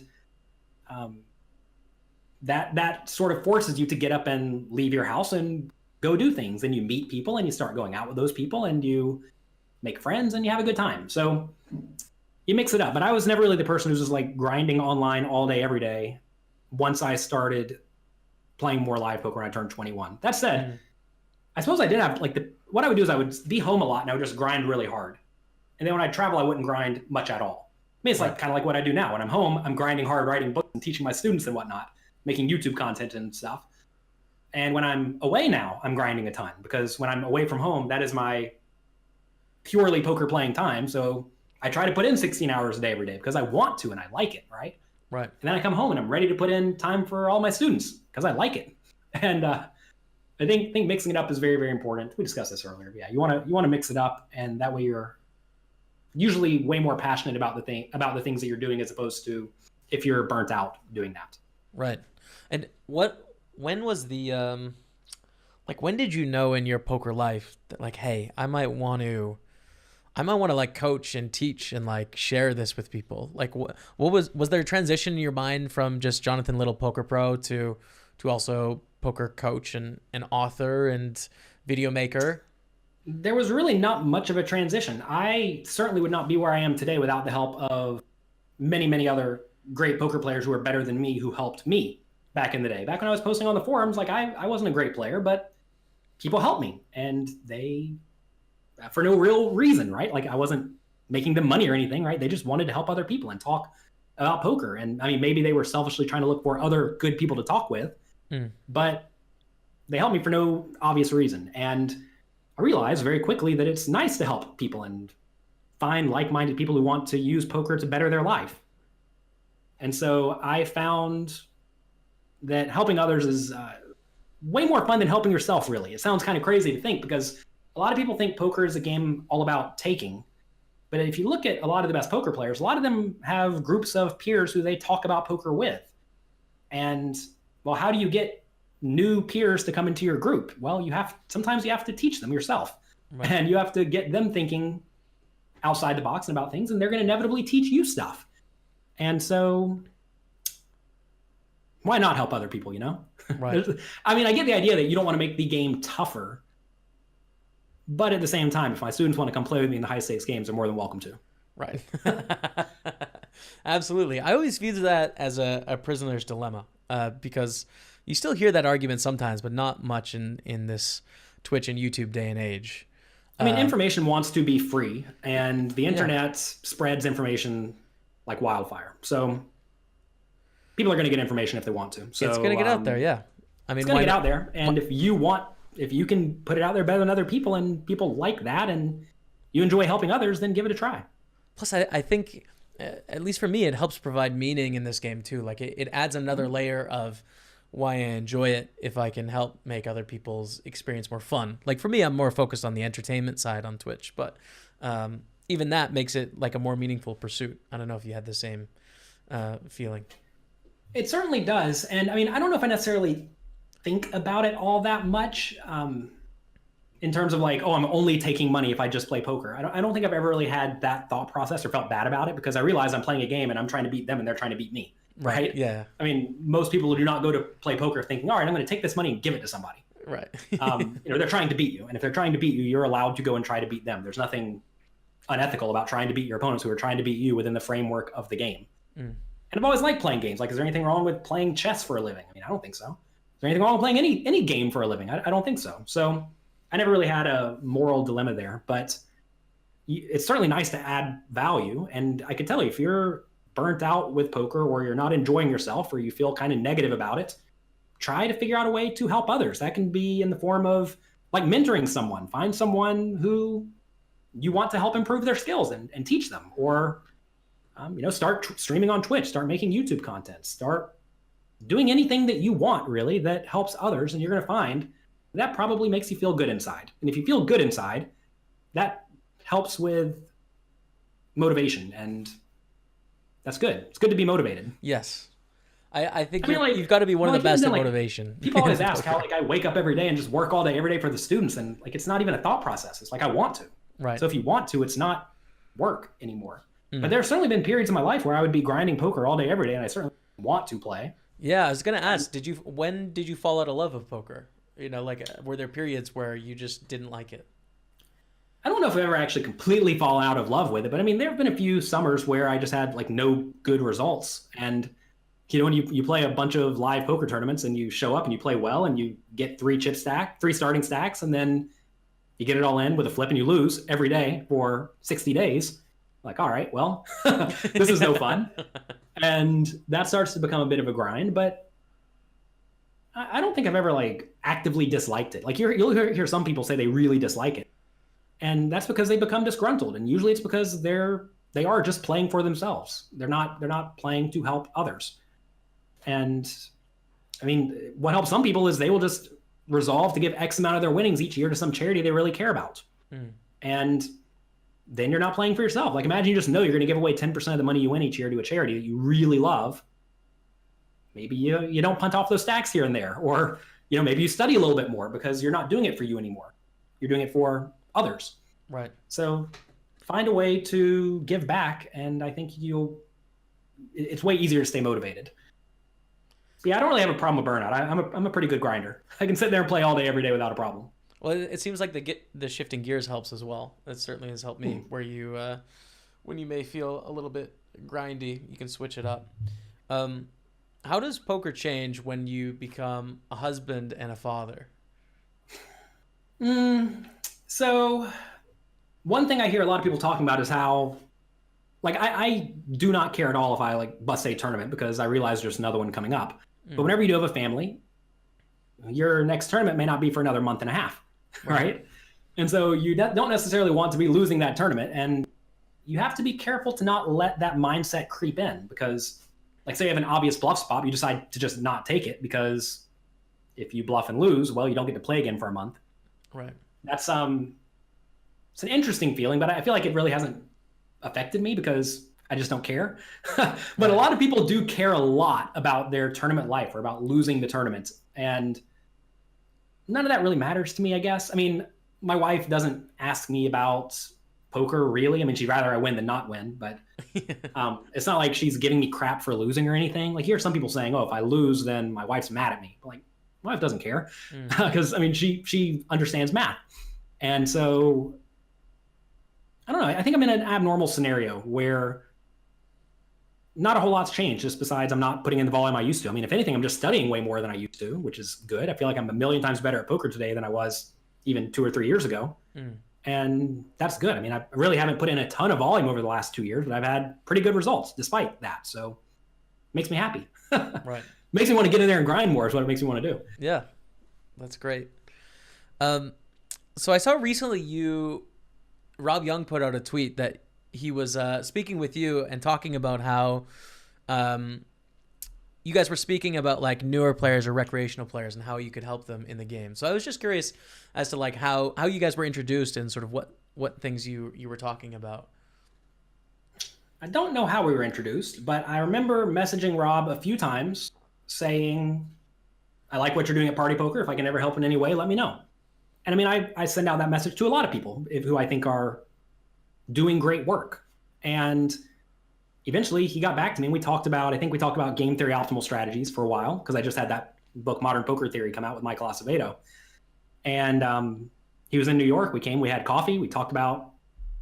that sort of forces you to get up and leave your house and go do things. And you meet people and you start going out with those people and you make friends and you have a good time. So you mix it up. But I was never really the person who's just like grinding online all day, every day. Once I started playing more live poker when I turned 21. That said, I suppose I did have what I would do is I would be home a lot and I would just grind really hard. And then when I travel, I wouldn't grind much at all. I mean, it's like kind of like what I do now. When I'm home, I'm grinding hard, writing books and teaching my students and whatnot, making YouTube content and stuff. And when I'm away now, I'm grinding a ton because when I'm away from home, that is my purely poker playing time. So I try to put in 16 hours a day every day because I want to and I like it, right? Right. And then I come home and I'm ready to put in time for all my students because I like it. And I think mixing it up is very, very important. We discussed this earlier. Yeah, you want to mix it up, and that way you're usually way more passionate about the things that you're doing as opposed to if you're burnt out doing that. Right. And when was the when did you know in your poker life that like, hey, I might want to like coach and teach and like share this with people? Like what was there a transition in your mind from just Jonathan Little Poker Pro to also poker coach and an author and video maker? There was really not much of a transition. I certainly would not be where I am today without the help of many, many other great poker players who are better than me who helped me back in the day. Back when I was posting on the forums, like I wasn't a great player, but people helped me, and they, for no real reason, right? Like I wasn't making them money or anything, right? They just wanted to help other people and talk about poker. And I mean, maybe they were selfishly trying to look for other good people to talk with, but they helped me for no obvious reason. And I realized very quickly that it's nice to help people and find like-minded people who want to use poker to better their life. And so I found that helping others is way more fun than helping yourself, really. It sounds kind of crazy to think because a lot of people think poker is a game all about taking. But if you look at a lot of the best poker players, a lot of them have groups of peers who they talk about poker with. And, well, how do you get new peers to come into your group? Well, sometimes you have to teach them yourself. Right. And you have to get them thinking outside the box and about things, and they're going to inevitably teach you stuff. And so why not help other people, Right. I mean, I get the idea that you don't want to make the game tougher, but at the same time, if my students want to come play with me in the high stakes games, they're more than welcome to. Right. Absolutely. I always view that as a prisoner's dilemma because you still hear that argument sometimes, but not much in this Twitch and YouTube day and age. I mean, information wants to be free, and the internet spreads information like wildfire. So people are going to get information if they want to. So it's going to get out there, yeah. I mean, it's going to get out there, and if you can put it out there better than other people, and people like that, and you enjoy helping others, then give it a try. Plus, I think, at least for me, it helps provide meaning in this game too. Like it adds another layer of why I enjoy it if I can help make other people's experience more fun. Like for me, I'm more focused on the entertainment side on Twitch, but even that makes it like a more meaningful pursuit. I don't know if you had the same feeling. It certainly does. And I mean, I don't know if I necessarily think about it all that much in terms of like, oh, I'm only taking money if I just play poker. I don't think I've ever really had that thought process or felt bad about it because I realize I'm playing a game and I'm trying to beat them and they're trying to beat me. Right? Yeah. I mean, most people do not go to play poker thinking, all right, I'm going to take this money and give it to somebody. Right. They're trying to beat you. And if they're trying to beat you, you're allowed to go and try to beat them. There's nothing unethical about trying to beat your opponents who are trying to beat you within the framework of the game. And I've always liked playing games. Like, is there anything wrong with playing chess for a living? I mean, I don't think so. Is there anything wrong with playing any game for a living? I don't think so. So I never really had a moral dilemma there, but it's certainly nice to add value. And I could tell you, if you're burnt out with poker or you're not enjoying yourself or you feel kind of negative about it, try to figure out a way to help others. That can be in the form of like mentoring someone. Find someone who you want to help improve their skills and teach them, or start streaming on Twitch, start making YouTube content, start doing anything that you want really that helps others, and you're going to find that probably makes you feel good inside. And if you feel good inside, that helps with motivation, and that's good. It's good to be motivated. Yes. I think like, you've got to be one of the best at like, motivation. People always ask how like I wake up every day and just work all day every day for the students, and like it's not even a thought process. It's like I want to. Right. So if you want to, it's not work anymore. But there's certainly been periods in my life where I would be grinding poker all day every day, and I certainly want to play. Yeah, I was gonna ask, when did you fall out of love of poker? You know, like were there periods where you just didn't like it? I don't know if I ever actually completely fall out of love with it, but I mean, there have been a few summers where I just had like no good results. And you know, when you play a bunch of live poker tournaments and you show up and you play well and you get three starting stacks, and then you get it all in with a flip and you lose every day for 60 days. Like, all right, well, this is no fun. And that starts to become a bit of a grind, but I don't think I've ever like actively disliked it. Like you'll hear some people say they really dislike it. And that's because they become disgruntled. And usually it's because they are just playing for themselves. They're not playing to help others. And I mean, what helps some people is they will just resolve to give X amount of their winnings each year to some charity they really care about. And then you're not playing for yourself. Like imagine you just know you're going to give away 10% of the money you win each year to a charity that you really love. Maybe you don't punt off those stacks here and there, or you know, maybe you study a little bit more because you're not doing it for you anymore. You're doing it for others. Right. So find a way to give back, and I think it's way easier to stay motivated. But yeah, I don't really have a problem with burnout. I'm a pretty good grinder. I can sit there and play all day every day without a problem. Well, it seems like the shifting gears helps as well. That certainly has helped me. Where you, when you may feel a little bit grindy, you can switch it up. How does poker change when you become a husband and a father? So one thing I hear a lot of people talking about is how, like, I do not care at all if I like bust a tournament because I realize there's another one coming up. But whenever you do have a family, your next tournament may not be for another month and a half, right? And so you don't necessarily want to be losing that tournament, and you have to be careful to not let that mindset creep in, because like say you have an obvious bluff spot, you decide to just not take it because if you bluff and lose, well, you don't get to play again for a month. Right. That's it's an interesting feeling, but I feel like it really hasn't affected me because I just don't care. But a lot of people do care a lot about their tournament life or about losing the tournament. And none of that really matters to me, I guess. I mean, my wife doesn't ask me about poker, really. I mean, she'd rather I win than not win, but it's not like she's giving me crap for losing or anything. Like, you hear some people saying, oh, if I lose, then my wife's mad at me. But like, my wife doesn't care because, I mean, she understands math. And so, I don't know. I think I'm in an abnormal scenario where not a whole lot's changed, just besides I'm not putting in the volume I used to. I mean, if anything, I'm just studying way more than I used to, which is good. I feel like I'm a million times better at poker today than I was even 2 or 3 years ago. And that's good. I mean, I really haven't put in a ton of volume over the last 2 years, but I've had pretty good results despite that. So it makes me happy. Right. Makes me want to get in there and grind more is what it makes me want to do. Yeah, that's great. So I saw recently Rob Young put out a tweet that he was speaking with you and talking about how you guys were speaking about like newer players or recreational players and how you could help them in the game. So I was just curious as to like how you guys were introduced and sort of what things you were talking about. I don't know how we were introduced, but I remember messaging Rob a few times saying, I like what you're doing at Party Poker. If I can ever help in any way, let me know. And I mean, I send out that message to a lot of people who I think are doing great work. And eventually he got back to me and I think we talked about game theory optimal strategies for a while, because I just had that book, Modern Poker Theory, come out with Michael Acevedo. And he was in New York. We had coffee. We talked about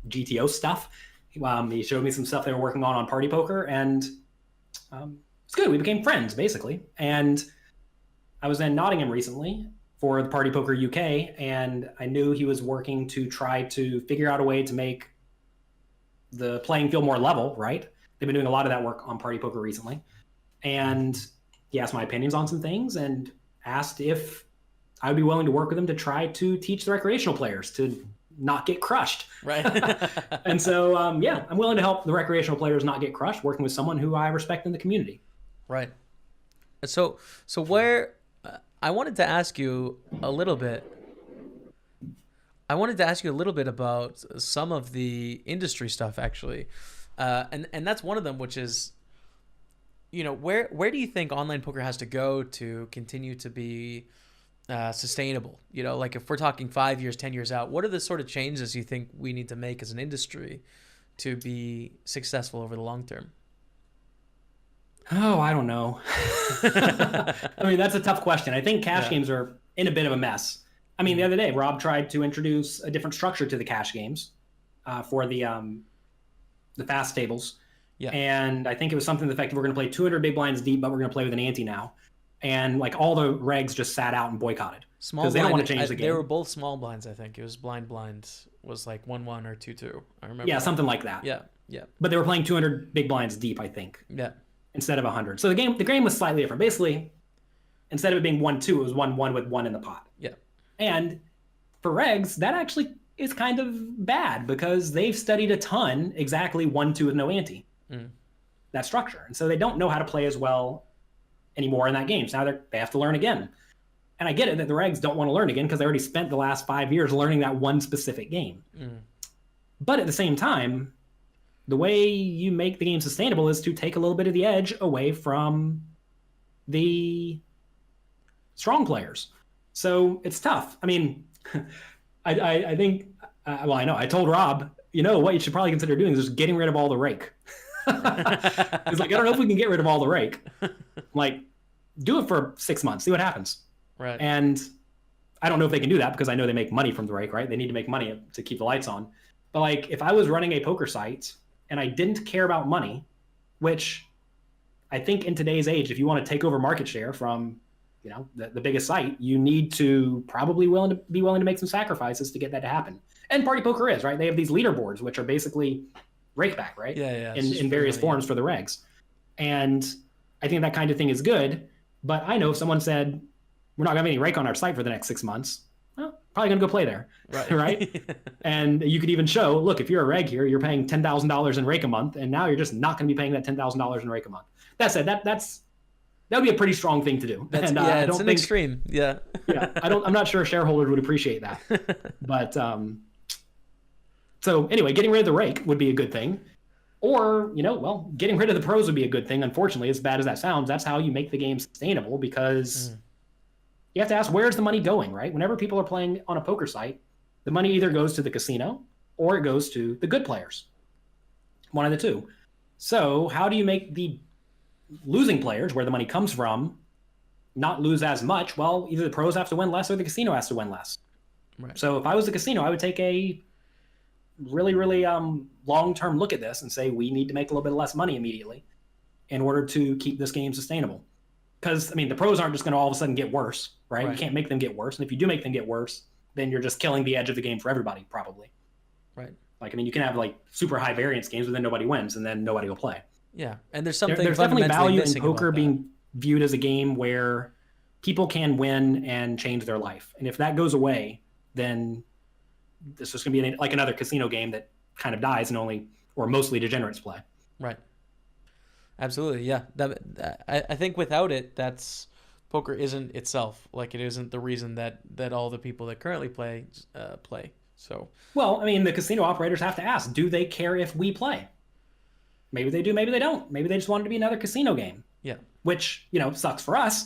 GTO stuff. He showed me some stuff they were working on Party Poker, and it's good. We became friends, basically. And I was in Nottingham recently for the Party Poker UK, and I knew he was working to try to figure out a way to make the playing field more level, right? They've been doing a lot of that work on Party Poker recently. And he asked my opinions on some things and asked if I would be willing to work with him to try to teach the recreational players to not get crushed. Right. And so, yeah, I'm willing to help the recreational players not get crushed, working with someone who I respect in the community. Right. So where, I wanted to ask you a little bit. I wanted to ask you a little bit about some of the industry stuff, actually, and that's one of them, which is, where do you think online poker has to go to continue to be sustainable? Like if we're talking 5 years, 10 years out, what are the sort of changes you think we need to make as an industry to be successful over the long term? Oh, I don't know. I mean, that's a tough question. I think cash games are in a bit of a mess. I mean, the other day, Rob tried to introduce a different structure to the cash games for the fast tables. Yeah. And I think it was something to the effect that we're going to play 200 big blinds deep, but we're going to play with an ante now. And like all the regs just sat out and boycotted. Small because they don't want to change the game. They were both small blinds, I think. It was blind was like 1-1 or 2-2. I remember. Yeah, something like that. Yeah, yeah. But they were playing 200 big blinds deep, I think. Yeah. Instead of 100. So the game was slightly different. Basically, instead of it being 1-2, it was 1-1 with 1 in the pot. Yeah. And for regs, that actually is kind of bad because they've studied a ton exactly 1-2 with no ante. That structure. And so they don't know how to play as well anymore in that game. So now they have to learn again. And I get it that the regs don't want to learn again because they already spent the last 5 years learning that one specific game. But at the same time, the way you make the game sustainable is to take a little bit of the edge away from the strong players. So it's tough. I mean, I think, well, I know. I told Rob, what you should probably consider doing is just getting rid of all the rake. He's like, I don't know if we can get rid of all the rake. I'm like, do it for 6 months, see what happens. Right. And I don't know if they can do that because I know they make money from the rake, right? They need to make money to keep the lights on. But like, if I was running a poker site and I didn't care about money, which I think in today's age, if you want to take over market share from, the biggest site, you need to probably be willing to make some sacrifices to get that to happen. And Party Poker is, right? They have these leaderboards, which are basically rakeback, right? Yeah. In various forms for the regs. And I think that kind of thing is good. But I know if someone said, we're not going to have any rake on our site for the next 6 months, well, probably going to go play there. Right? And you could even show, look, if you're a reg here, you're paying $10,000 in rake a month, and now you're just not going to be paying that $10,000 in rake a month. That said, that would be a pretty strong thing to do. And, it's an extreme. Yeah. I'm not sure shareholders would appreciate that. But so anyway, getting rid of the rake would be a good thing. Or, getting rid of the pros would be a good thing. Unfortunately, as bad as that sounds, that's how you make the game sustainable because you have to ask, where's the money going, right? Whenever people are playing on a poker site, the money either goes to the casino or it goes to the good players. One of the two. So how do you make the losing players, where the money comes from, not lose as much? Well, either the pros have to win less or the casino has to win less. Right. So if I was the casino, I would take a really, really long-term look at this and say we need to make a little bit less money immediately in order to keep this game sustainable. Because, I mean, the pros aren't just going to all of a sudden get worse, right? You can't make them get worse. And if you do make them get worse, then you're just killing the edge of the game for everybody, probably. Right. Like, I mean, you can have like super high variance games, but then nobody wins and then nobody will play. Yeah. And there's something there's definitely value in poker about being viewed as a game where people can win and change their life. And if that goes away, then this is going to be like another casino game that kind of dies and only or mostly degenerates play. Right. Absolutely. Yeah. I think without it, poker isn't itself. Like, it isn't the reason that all the people that currently play play. So. Well, I mean, the casino operators have to ask, do they care if we play? Maybe they do, maybe they don't. Maybe they just want it to be another casino game. Yeah. Which, sucks for us.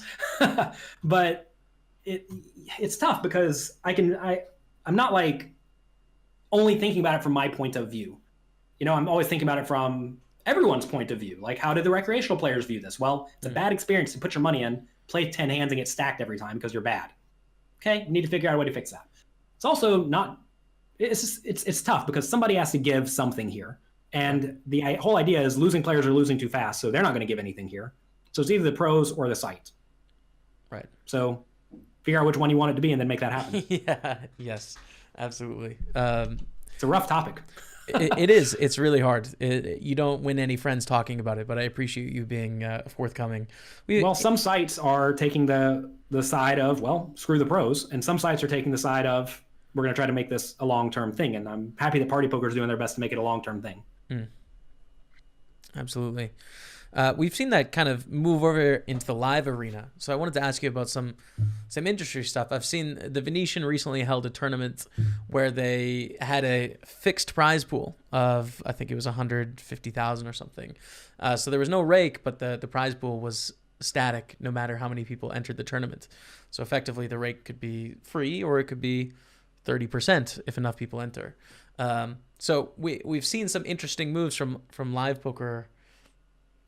But it's tough because I'm not like only thinking about it from my point of view. I'm always thinking about it from everyone's point of view. Like, how did the recreational players view this? Well, it's a bad experience to put your money in, play 10 hands and get stacked every time because you're bad. Okay, you need to figure out a way to fix that. It's also not, it's tough because somebody has to give something here. And the whole idea is losing players are losing too fast, so they're not going to give anything here. So it's either the pros or the site. Right. So figure out which one you want it to be and then make that happen. Yeah, yes, absolutely. It's a rough topic. It is. It's really hard. You don't win any friends talking about it, but I appreciate you being forthcoming. Well, some sites are taking the side of, well, screw the pros, and some sites are taking the side of, we're going to try to make this a long-term thing, and I'm happy that Party Poker is doing their best to make it a long-term thing. Absolutely. We've seen that kind of move over into the live arena. So I wanted to ask you about some industry stuff. I've seen the Venetian recently held a tournament where they had a fixed prize pool of, I think it was 150,000 or something. So there was no rake, but the prize pool was static no matter how many people entered the tournament. So effectively the rake could be free or it could be 30% if enough people enter. So we've seen some interesting moves from live poker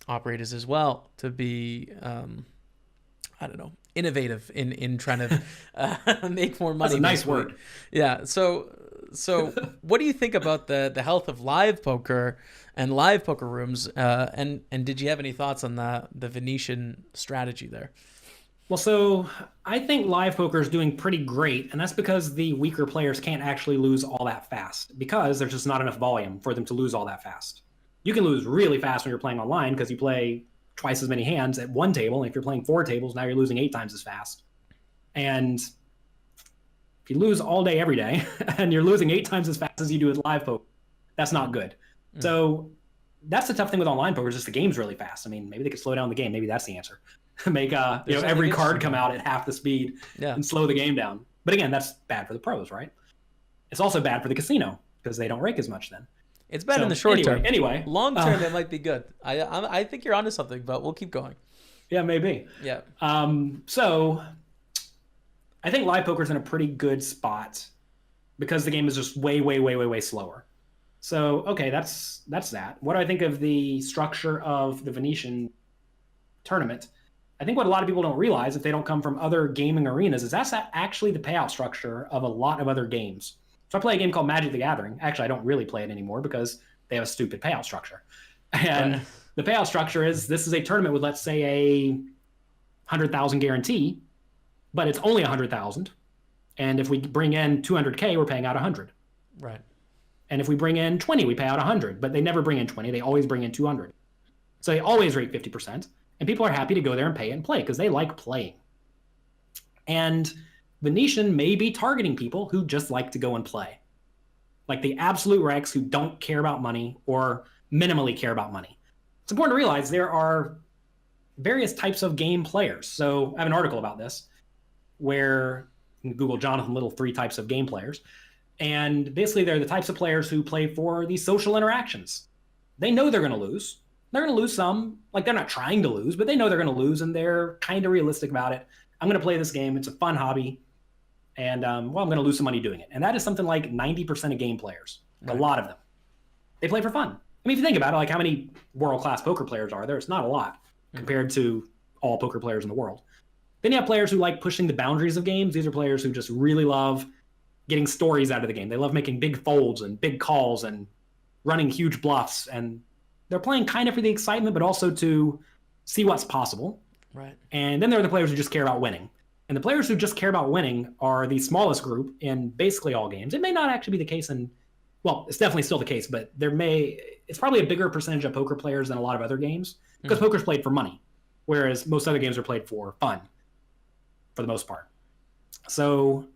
operators as well to be, I don't know, innovative in trying to make more money. That's a nice word. Yeah. So what do you think about the health of live poker and live poker rooms? And did you have any thoughts on the Venetian strategy there? Well, so I think live poker is doing pretty great, and that's because the weaker players can't actually lose all that fast because there's just not enough volume for them to lose all that fast. You can lose really fast when you're playing online because you play twice as many hands at one table. And if you're playing 4 tables, now you're losing 8 times as fast. And if you lose all day, every day, and you're losing 8 times as fast as you do with live poker, that's not good. So that's the tough thing with online poker is just the game's really fast. I mean, maybe they could slow down the game. Maybe that's the answer. Make every card come out at half the speed and slow the game down. But again, that's bad for the pros, right? It's also bad for the casino because they don't rake as much then. It's bad in the short term. Anyway, long term it might be good. I think you're onto something, but we'll keep going. Yeah, maybe. Yeah. So I think live poker's in a pretty good spot because the game is just way slower. So okay, that's that. What do I think of the structure of the Venetian tournament? I think what a lot of people don't realize if they don't come from other gaming arenas is that's actually the payout structure of a lot of other games. So I play a game called Magic the Gathering. Actually, I don't really play it anymore because they have a stupid payout structure. And the payout structure is this is a tournament with, let's say, a 100,000 guarantee, but it's only 100,000. And if we bring in 200K, we're paying out 100. Right. And if we bring in 20, we pay out 100. But they never bring in 20. They always bring in 200. So they always rate 50%. And people are happy to go there and pay it and play because they like playing. And Venetian may be targeting people who just like to go and play. Like the absolute wrecks who don't care about money or minimally care about money. It's important to realize there are various types of game players. So I have an article about this where you can Google Jonathan Little 3 types of game players. And basically they're the types of players who play for these social interactions. They know they're going to lose. They're going to lose some, like they're not trying to lose, but they know they're going to lose and they're kind of realistic about it. I'm going to play this game. It's a fun hobby. And I'm going to lose some money doing it. And that is something like 90% of game players, right. A lot of them. They play for fun. I mean, if you think about it, like how many world-class poker players are there? It's not a lot compared to all poker players in the world. Then you have players who like pushing the boundaries of games. These are players who just really love getting stories out of the game. They love making big folds and big calls and running huge bluffs. And they're playing kind of for the excitement, but also to see what's possible. Right. And then there are the players who just care about winning. And the players who just care about winning are the smallest group in basically all games. It may not actually be the case in, well, it's definitely still the case, but it's probably a bigger percentage of poker players than a lot of other games because poker's played for money, whereas most other games are played for fun for the most part. So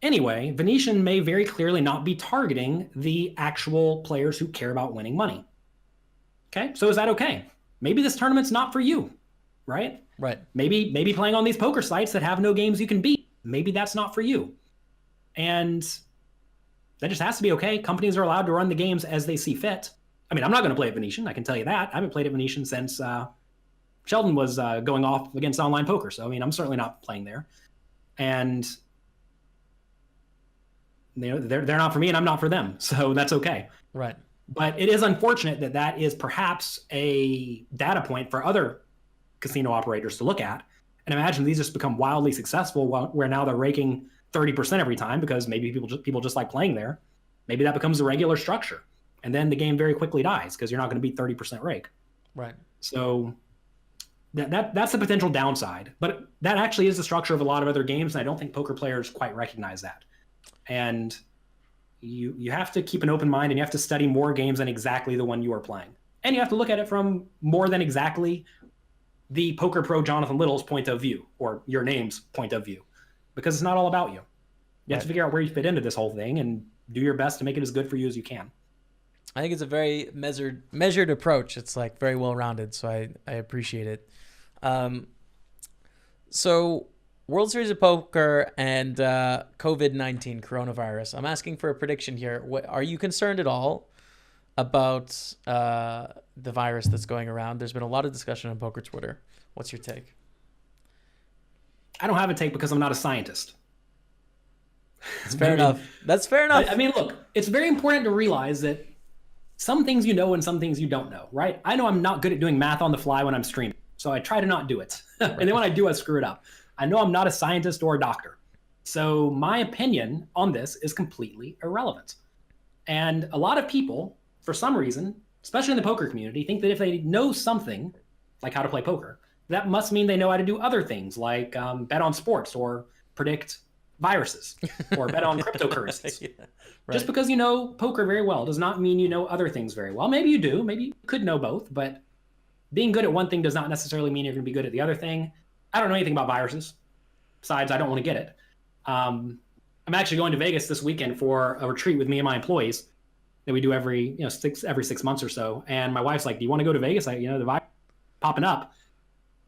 anyway, Venetian may very clearly not be targeting the actual players who care about winning money. Okay, so is that okay? Maybe this tournament's not for you, right? Right. Maybe playing on these poker sites that have no games you can beat. Maybe that's not for you. And that just has to be okay. Companies are allowed to run the games as they see fit. I mean, I'm not going to play at Venetian. I can tell you that. I haven't played at Venetian since Sheldon was going off against online poker. So, I mean, I'm certainly not playing there. And they're not for me and I'm not for them. So that's okay. Right. But it is unfortunate that that is perhaps a data point for other casino operators to look at. And imagine these just become wildly successful where now they're raking 30% every time because maybe people just like playing there. Maybe that becomes a regular structure. And then the game very quickly dies because you're not going to beat 30% rake. Right. So that's the potential downside. But that actually is the structure of a lot of other games. And I don't think poker players quite recognize that. And you have to keep an open mind and you have to study more games than exactly the one you are playing. And you have to look at it from more than exactly the poker pro Jonathan Little's point of view or your name's point of view, because it's not all about you. You have to figure out where you fit into this whole thing and do your best to make it as good for you as you can. I think it's a very measured approach. It's like very well rounded. So I appreciate it. So World Series of Poker and COVID-19 coronavirus. I'm asking for a prediction here. Are you concerned at all about the virus that's going around? There's been a lot of discussion on poker Twitter. What's your take? I don't have a take because I'm not a scientist. It's fair enough. That's fair enough. I mean, look, it's very important to realize that some things you know and some things you don't know, right? I know I'm not good at doing math on the fly when I'm streaming, so I try to not do it. And then when I do, I screw it up. I know I'm not a scientist or a doctor. So my opinion on this is completely irrelevant. And a lot of people, for some reason, especially in the poker community, think that if they know something, like how to play poker, that must mean they know how to do other things, like bet on sports or predict viruses or bet on cryptocurrencies. Yeah, right. Just because you know poker very well does not mean you know other things very well. Maybe you do. Maybe you could know both, but being good at one thing does not necessarily mean you're going to be good at the other thing. I don't know anything about viruses. Besides, I don't want to get it. I'm actually going to Vegas this weekend for a retreat with me and my employees that we do every 6 months or so. And my wife's like, "Do you want to go to Vegas? The virus popping up."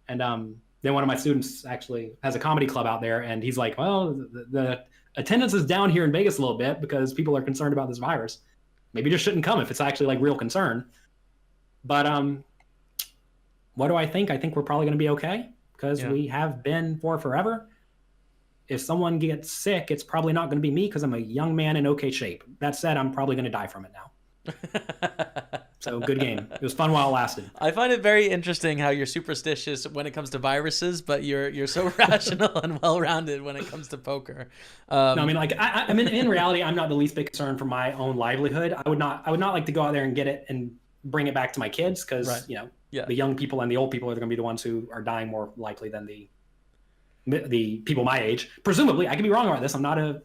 And then one of my students actually has a comedy club out there, and he's like, "Well, the attendance is down here in Vegas a little bit because people are concerned about this virus. Maybe you just shouldn't come if it's actually like real concern." But what do I think? I think we're probably going to be okay because we have been for forever. If someone gets sick, it's probably not going to be me because I'm a young man in okay shape. That said, I'm probably going to die from it now. So good game. It was fun while it lasted. I find it very interesting how you're superstitious when it comes to viruses, but you're so rational and well-rounded when it comes to poker. No, I mean, like I mean, in reality, I'm not the least bit concerned for my own livelihood. I would not like to go out there and get it and bring it back to my kids because the young people and the old people are going to be the ones who are dying more likely than the people my age. Presumably, I could be wrong about this. I'm not a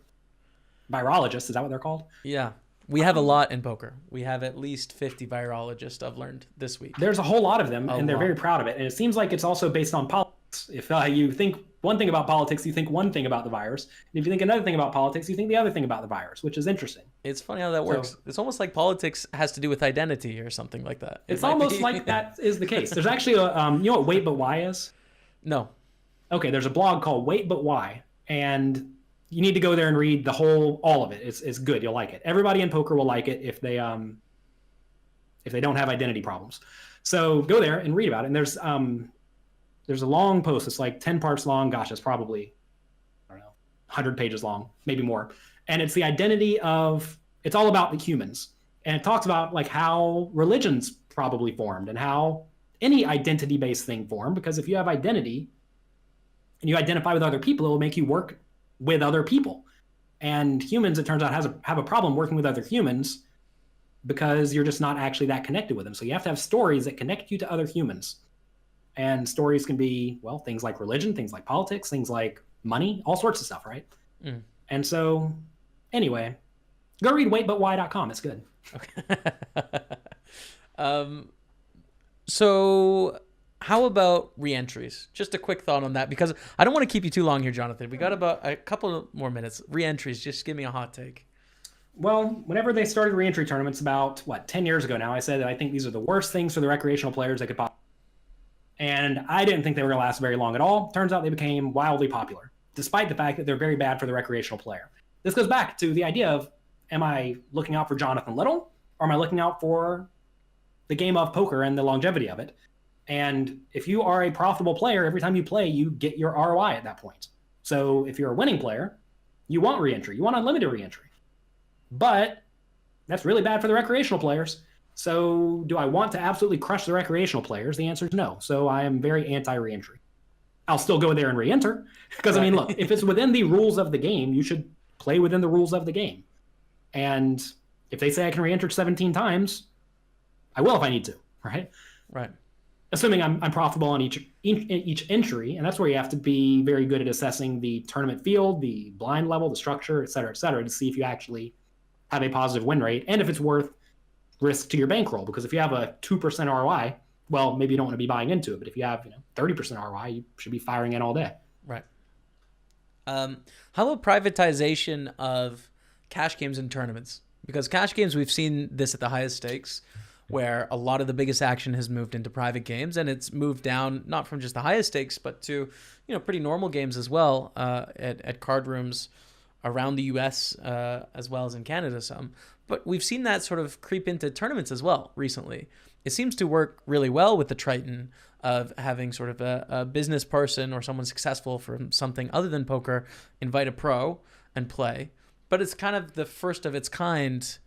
virologist. Is that what they're called? Yeah. We have a lot in poker. We have at least 50 virologists I've learned this week. There's a whole lot of them, and they're very proud of it. And it seems like it's also based on politics. If you think one thing about politics, you think one thing about the virus. And if you think another thing about politics, you think the other thing about the virus, which is interesting. It's funny how that works. It's almost like politics has to do with identity or something like that. It's almost like that is the case. There's actually a, you know what Wait But Why is? No. Okay, there's a blog called Wait But Why, and you need to go there and read all of it. It's good. You'll like it. Everybody in poker will like it if they don't have identity problems. So go there and read about it. And there's a long post. It's like 10 parts long. Gosh, it's probably, I don't know, 100 pages long, maybe more. And it's the identity of, it's all about the humans. And it talks about like how religions probably formed and how any identity-based thing formed. Because if you have identity and you identify with other people, it will make you work with other people. And humans, it turns out, have a problem working with other humans because you're just not actually that connected with them. So you have to have stories that connect you to other humans. And stories can be, well, things like religion, things like politics, things like money, all sorts of stuff, right? Mm. And so, anyway, go read waitbutwhy.com. It's good. Okay. So how about reentries? Just a quick thought on that, because I don't want to keep you too long here, Jonathan. We got about a couple more minutes. Reentries, just give me a hot take. Well, whenever they started reentry tournaments about, 10 years ago now, I said that I think these are the worst things for the recreational players they could possibly. And I didn't think they were going to last very long at all. Turns out they became wildly popular, despite the fact that they're very bad for the recreational player. This goes back to the idea of, am I looking out for Jonathan Little, or am I looking out for the game of poker and the longevity of it? And if you are a profitable player, every time you play, you get your ROI at that point. So if you're a winning player, you want reentry. You want unlimited reentry. But that's really bad for the recreational players. So do I want to absolutely crush the recreational players? The answer is no. So I am very anti-reentry. I'll still go there and reenter. Because, I mean, look, if it's within the rules of the game, you should play within the rules of the game. And if they say I can reenter 17 times, I will if I need to, right? Right. Assuming I'm profitable on each entry, and that's where you have to be very good at assessing the tournament field, the blind level, the structure, et cetera, to see if you actually have a positive win rate and if it's worth risk to your bankroll. Because if you have a 2% ROI, well, maybe you don't want to be buying into it. But if you have 30% ROI, you should be firing in all day. Right. How about privatization of cash games and tournaments? Because cash games, we've seen this at the highest stakes. where a lot of the biggest action has moved into private games, and it's moved down not from just the highest stakes, but to pretty normal games as well, at card rooms around the U.S. As well as in Canada some. But we've seen that sort of creep into tournaments as well recently. It seems to work really well with the Triton of having sort of a business person or someone successful from something other than poker invite a pro and play. But it's kind of the first of its kind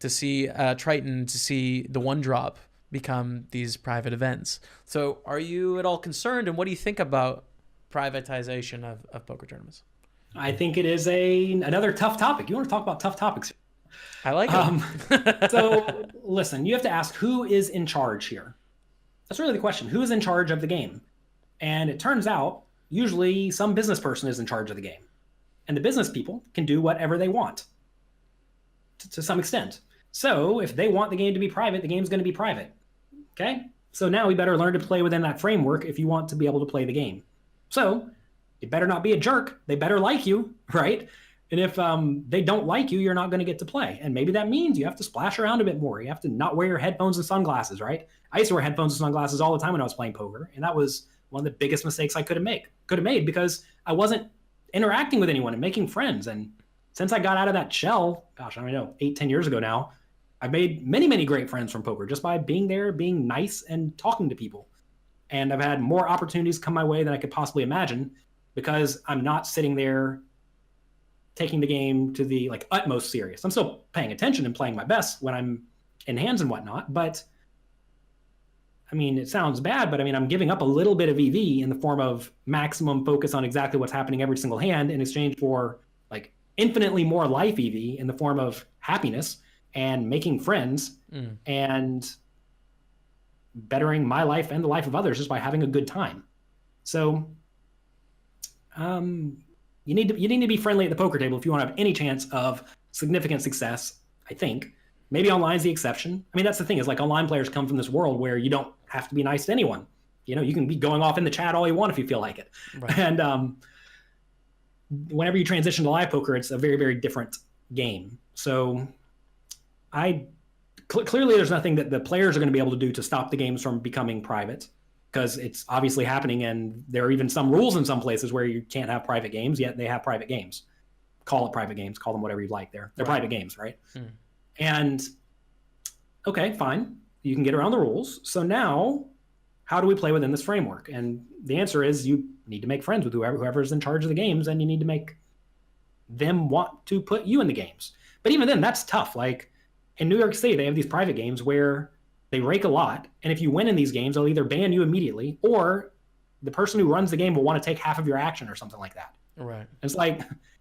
to see Triton, to see the one drop become these private events. So are you at all concerned, and what do you think about privatization of poker tournaments? I think it is another tough topic. You want to talk about tough topics? I like it. So listen, you have to ask, who is in charge here? That's really the question. Who is in charge of the game? And it turns out usually some business person is in charge of the game. And the business people can do whatever they want to some extent. So if they want the game to be private, the game's going to be private. Okay? So now we better learn to play within that framework if you want to be able to play the game. So you better not be a jerk. They better like you, right? And if they don't like you, you're not going to get to play. And maybe that means you have to splash around a bit more. You have to not wear your headphones and sunglasses, right? I used to wear headphones and sunglasses all the time when I was playing poker. And that was one of the biggest mistakes I could have made because I wasn't interacting with anyone and making friends. And since I got out of that shell, gosh, I don't know, 8-10 years ago now, I've made many, many great friends from poker just by being there, being nice, and talking to people. And I've had more opportunities come my way than I could possibly imagine because I'm not sitting there taking the game to the utmost serious. I'm still paying attention and playing my best when I'm in hands and whatnot. But I mean, it sounds bad, but I mean, I'm giving up a little bit of EV in the form of maximum focus on exactly what's happening every single hand in exchange for infinitely more life EV in the form of happiness and making friends and bettering my life and the life of others just by having a good time. So you need to be friendly at the poker table if you want to have any chance of significant success, I think. Maybe online is the exception. I mean, that's the thing is online players come from this world where you don't have to be nice to anyone. You can be going off in the chat all you want if you feel like it. Right. And whenever you transition to live poker, it's a very, very different game. So clearly there's nothing that the players are going to be able to do to stop the games from becoming private because it's obviously happening. And there are even some rules in some places where you can't have private games, yet they have private games. Call it private games, call them whatever you'd like there. They're right. Private games, right? And okay, fine. You can get around the rules. So now how do we play within this framework? And the answer is you need to make friends with whoever's in charge of the games, and you need to make them want to put you in the games. But even then, that's tough. In New York City, they have these private games where they rake a lot, and if you win in these games, they'll either ban you immediately, or the person who runs the game will want to take half of your action or something like that. Right. It's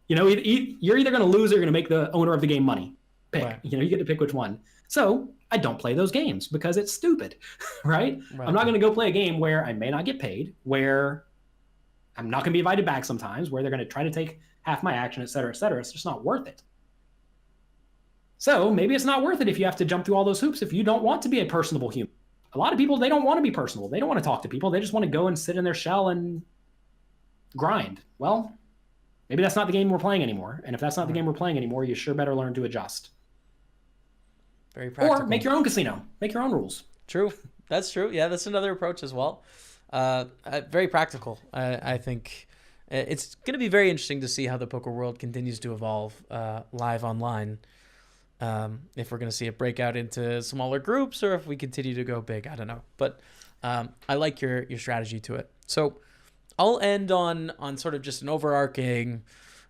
you're either going to lose or you're going to make the owner of the game money. Pick. Right. You get to pick which one. So I don't play those games because it's stupid, right? I'm not going to go play a game where I may not get paid, where I'm not going to be invited back sometimes, where they're going to try to take half my action, et cetera, et cetera. It's just not worth it. So maybe it's not worth it if you have to jump through all those hoops if you don't want to be a personable human. A lot of people, they don't want to be personable. They don't want to talk to people. They just want to go and sit in their shell and grind. Well, maybe that's not the game we're playing anymore. And if that's not the game we're playing anymore, you sure better learn to adjust. Very practical. Or make your own casino. Make your own rules. True. That's true. Yeah, that's another approach as well. Very practical. I think it's going to be very interesting to see how the poker world continues to evolve live online. If we're going to see it break out into smaller groups or if we continue to go big, I don't know. But I like your strategy to it. So I'll end on sort of just an overarching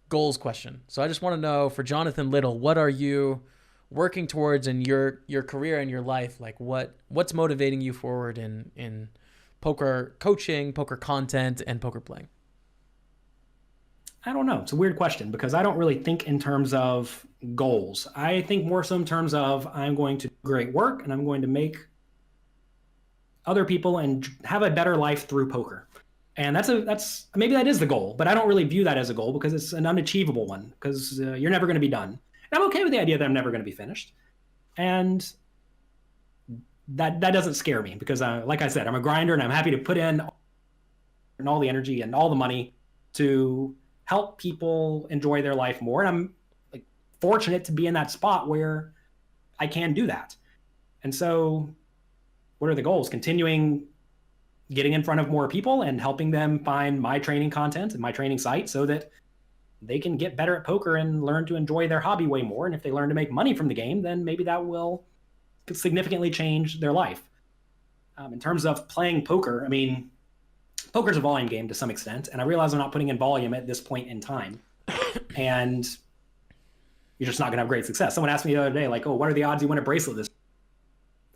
goals question. So I just want to know, for Jonathan Little, what are you working towards in your career and your life? What's motivating you forward in poker coaching, poker content, and poker playing? I don't know. It's a weird question because I don't really think in terms of goals. I think more so in terms of I'm going to do great work and I'm going to make other people and have a better life through poker. And that's maybe that is the goal, but I don't really view that as a goal because it's an unachievable one because you're never going to be done. And I'm okay with the idea that I'm never going to be finished. And that doesn't scare me because like I said, I'm a grinder and I'm happy to put in all the energy and all the money to help people enjoy their life more. And I'm fortunate to be in that spot where I can do that. And so what are the goals? Continuing getting in front of more people and helping them find my training content and my training site so that they can get better at poker and learn to enjoy their hobby way more. And if they learn to make money from the game, then maybe that will significantly change their life. In terms of playing poker, I mean, poker's a volume game to some extent, and I realize I'm not putting in volume at this point in time. And you're just not going to have great success. Someone asked me the other day, like, oh, what are the odds you win a bracelet this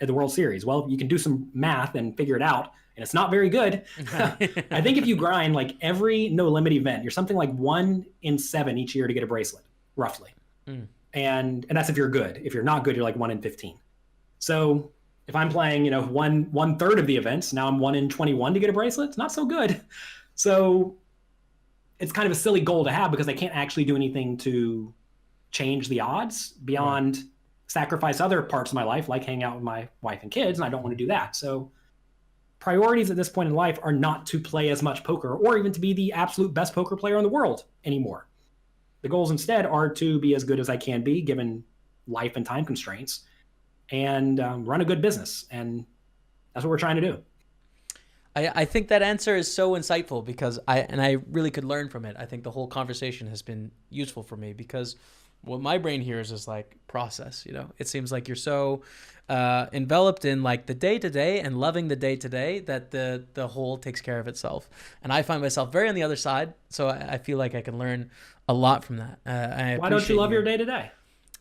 at the World Series? Well, you can do some math and figure it out, and it's not very good. I think if you grind like every no limit event, you're something like 1 in 7 each year to get a bracelet, roughly. And that's if you're good. If you're not good, you're like 1 in 15. So if I'm playing, one third of the events, now I'm 1 in 21 to get a bracelet. It's not so good. So it's kind of a silly goal to have because I can't actually do anything to change the odds beyond sacrifice other parts of my life, like hang out with my wife and kids, and I don't want to do that. So priorities at this point in life are not to play as much poker or even to be the absolute best poker player in the world anymore. The goals instead are to be as good as I can be given life and time constraints and run a good business. And that's what we're trying to do. I think that answer is so insightful because I really could learn from it. I think the whole conversation has been useful for me because what my brain hears is like process, It seems like you're so enveloped in like the day-to-day and loving the day-to-day that the whole takes care of itself. And I find myself very on the other side, so I feel like I can learn a lot from that. Why don't you love your day-to-day?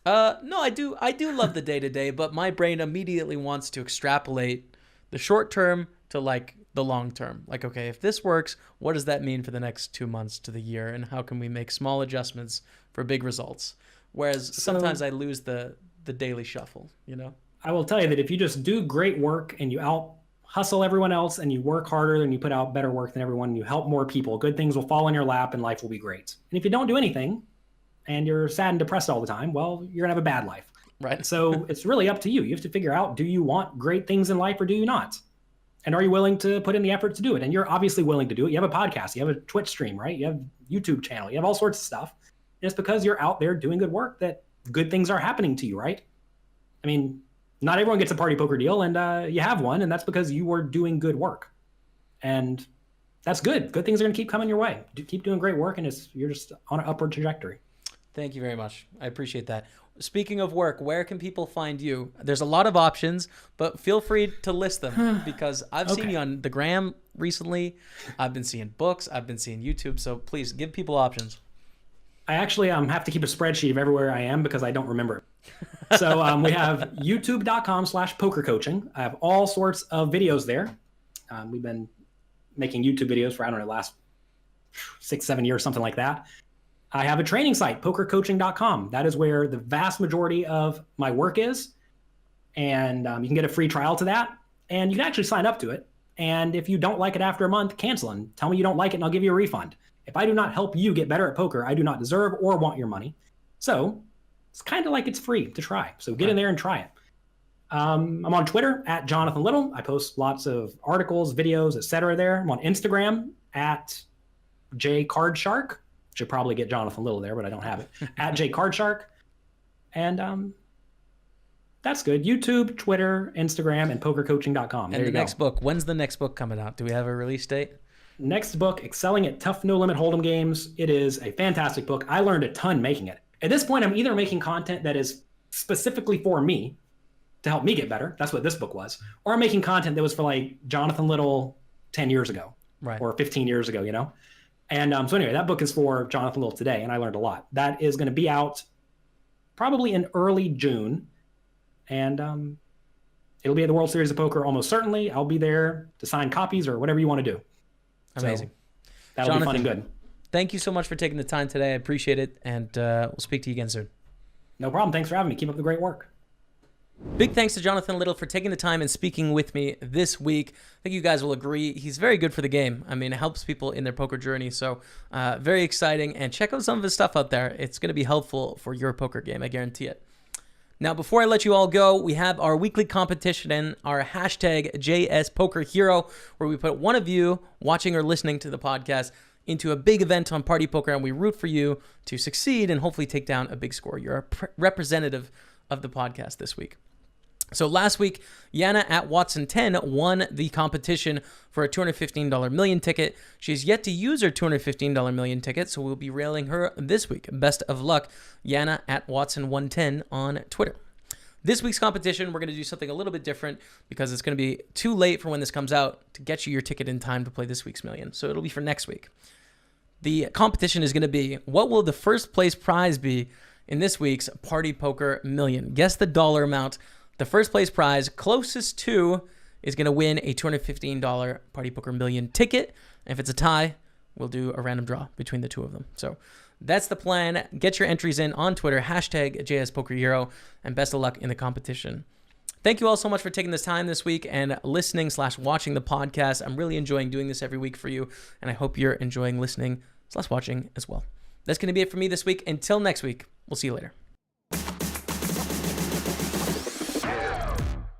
No, I do love the day-to-day, but my brain immediately wants to extrapolate the short term to like the long term. Like, okay, if this works, what does that mean for the next 2 months to the year? And how can we make small adjustments for big results? Whereas sometimes I lose the daily shuffle, I will tell you that if you just do great work and you out hustle everyone else and you work harder and you put out better work than everyone and you help more people, good things will fall in your lap and life will be great. And if you don't do anything and you're sad and depressed all the time, well, you're gonna have a bad life. Right. So it's really up to you. You have to figure out, do you want great things in life or do you not? And are you willing to put in the effort to do it? And you're obviously willing to do it. You have a podcast, you have a Twitch stream, right? You have a YouTube channel, you have all sorts of stuff. And it's because you're out there doing good work that good things are happening to you, right? I mean, not everyone gets a Party Poker deal, and you have one, and that's because you were doing good work. And that's good. Good things are going to keep coming your way. Keep doing great work, and you're just on an upward trajectory. Thank you very much. I appreciate that. Speaking of work, where can people find you? There's a lot of options, but feel free to list them because I've seen you on the gram recently. I've been seeing books. I've been seeing YouTube. So please give people options. I actually have to keep a spreadsheet of everywhere I am because I don't remember it. So we have youtube.com/pokercoaching. I have all sorts of videos there. We've been making YouTube videos for, the last 6-7 years, something like that. I have a training site, pokercoaching.com. That is where the vast majority of my work is. And you can get a free trial to that. And you can actually sign up to it. And if you don't like it after a month, cancel and tell me you don't like it and I'll give you a refund. If I do not help you get better at poker, I do not deserve or want your money. So it's kind of like it's free to try. So get in there and try it. I'm on Twitter at Jonathan Little. I post lots of articles, videos, etc. there. I'm on Instagram at jcardshark. Should probably get Jonathan Little there, but I don't have it. At jcardshark. And that's good. YouTube, Twitter, Instagram, and pokercoaching.com. And the next book. When's the next book coming out? Do we have a release date? Next book, Excelling at Tough No Limit Hold'em Games. It is a fantastic book. I learned a ton making it. At this point, I'm either making content that is specifically for me to help me get better. That's what this book was. Or I'm making content that was for like Jonathan Little 10 years ago. Right. Or 15 years ago, And so anyway, that book is for Jonathan Little today, and I learned a lot. That is going to be out probably in early June. And it'll be at the World Series of Poker almost certainly. I'll be there to sign copies or whatever you want to do. Amazing. So that'll be fun and good. Thank you so much for taking the time today. I appreciate it, and we'll speak to you again soon. No problem. Thanks for having me. Keep up the great work. Big thanks to Jonathan Little for taking the time and speaking with me this week. I think you guys will agree he's very good for the game. I mean, it helps people in their poker journey, so very exciting. And check out some of his stuff out there. It's going to be helpful for your poker game, I guarantee it. Now, before I let you all go, we have our weekly competition and our hashtag JSPokerHero, where we put one of you watching or listening to the podcast into a big event on Party Poker, and we root for you to succeed and hopefully take down a big score. You're a representative of the podcast this week. So last week, Yana at Watson10 won the competition for a $215 million ticket. She's yet to use her $215 million ticket, so we'll be railing her this week. Best of luck, Yana at Watson110 on Twitter. This week's competition, we're going to do something a little bit different because it's going to be too late for when this comes out to get you your ticket in time to play this week's million. So it'll be for next week. The competition is going to be, what will the first place prize be in this week's Party Poker Million? Guess the dollar amount. The first place prize closest to is going to win a $215 Party Poker Million ticket. And if it's a tie, we'll do a random draw between the two of them. So that's the plan. Get your entries in on Twitter, #JSPokerEuro, and best of luck in the competition. Thank you all so much for taking this time this week and listening/watching the podcast. I'm really enjoying doing this every week for you, and I hope you're enjoying listening/watching as well. That's going to be it for me this week. Until next week, we'll see you later.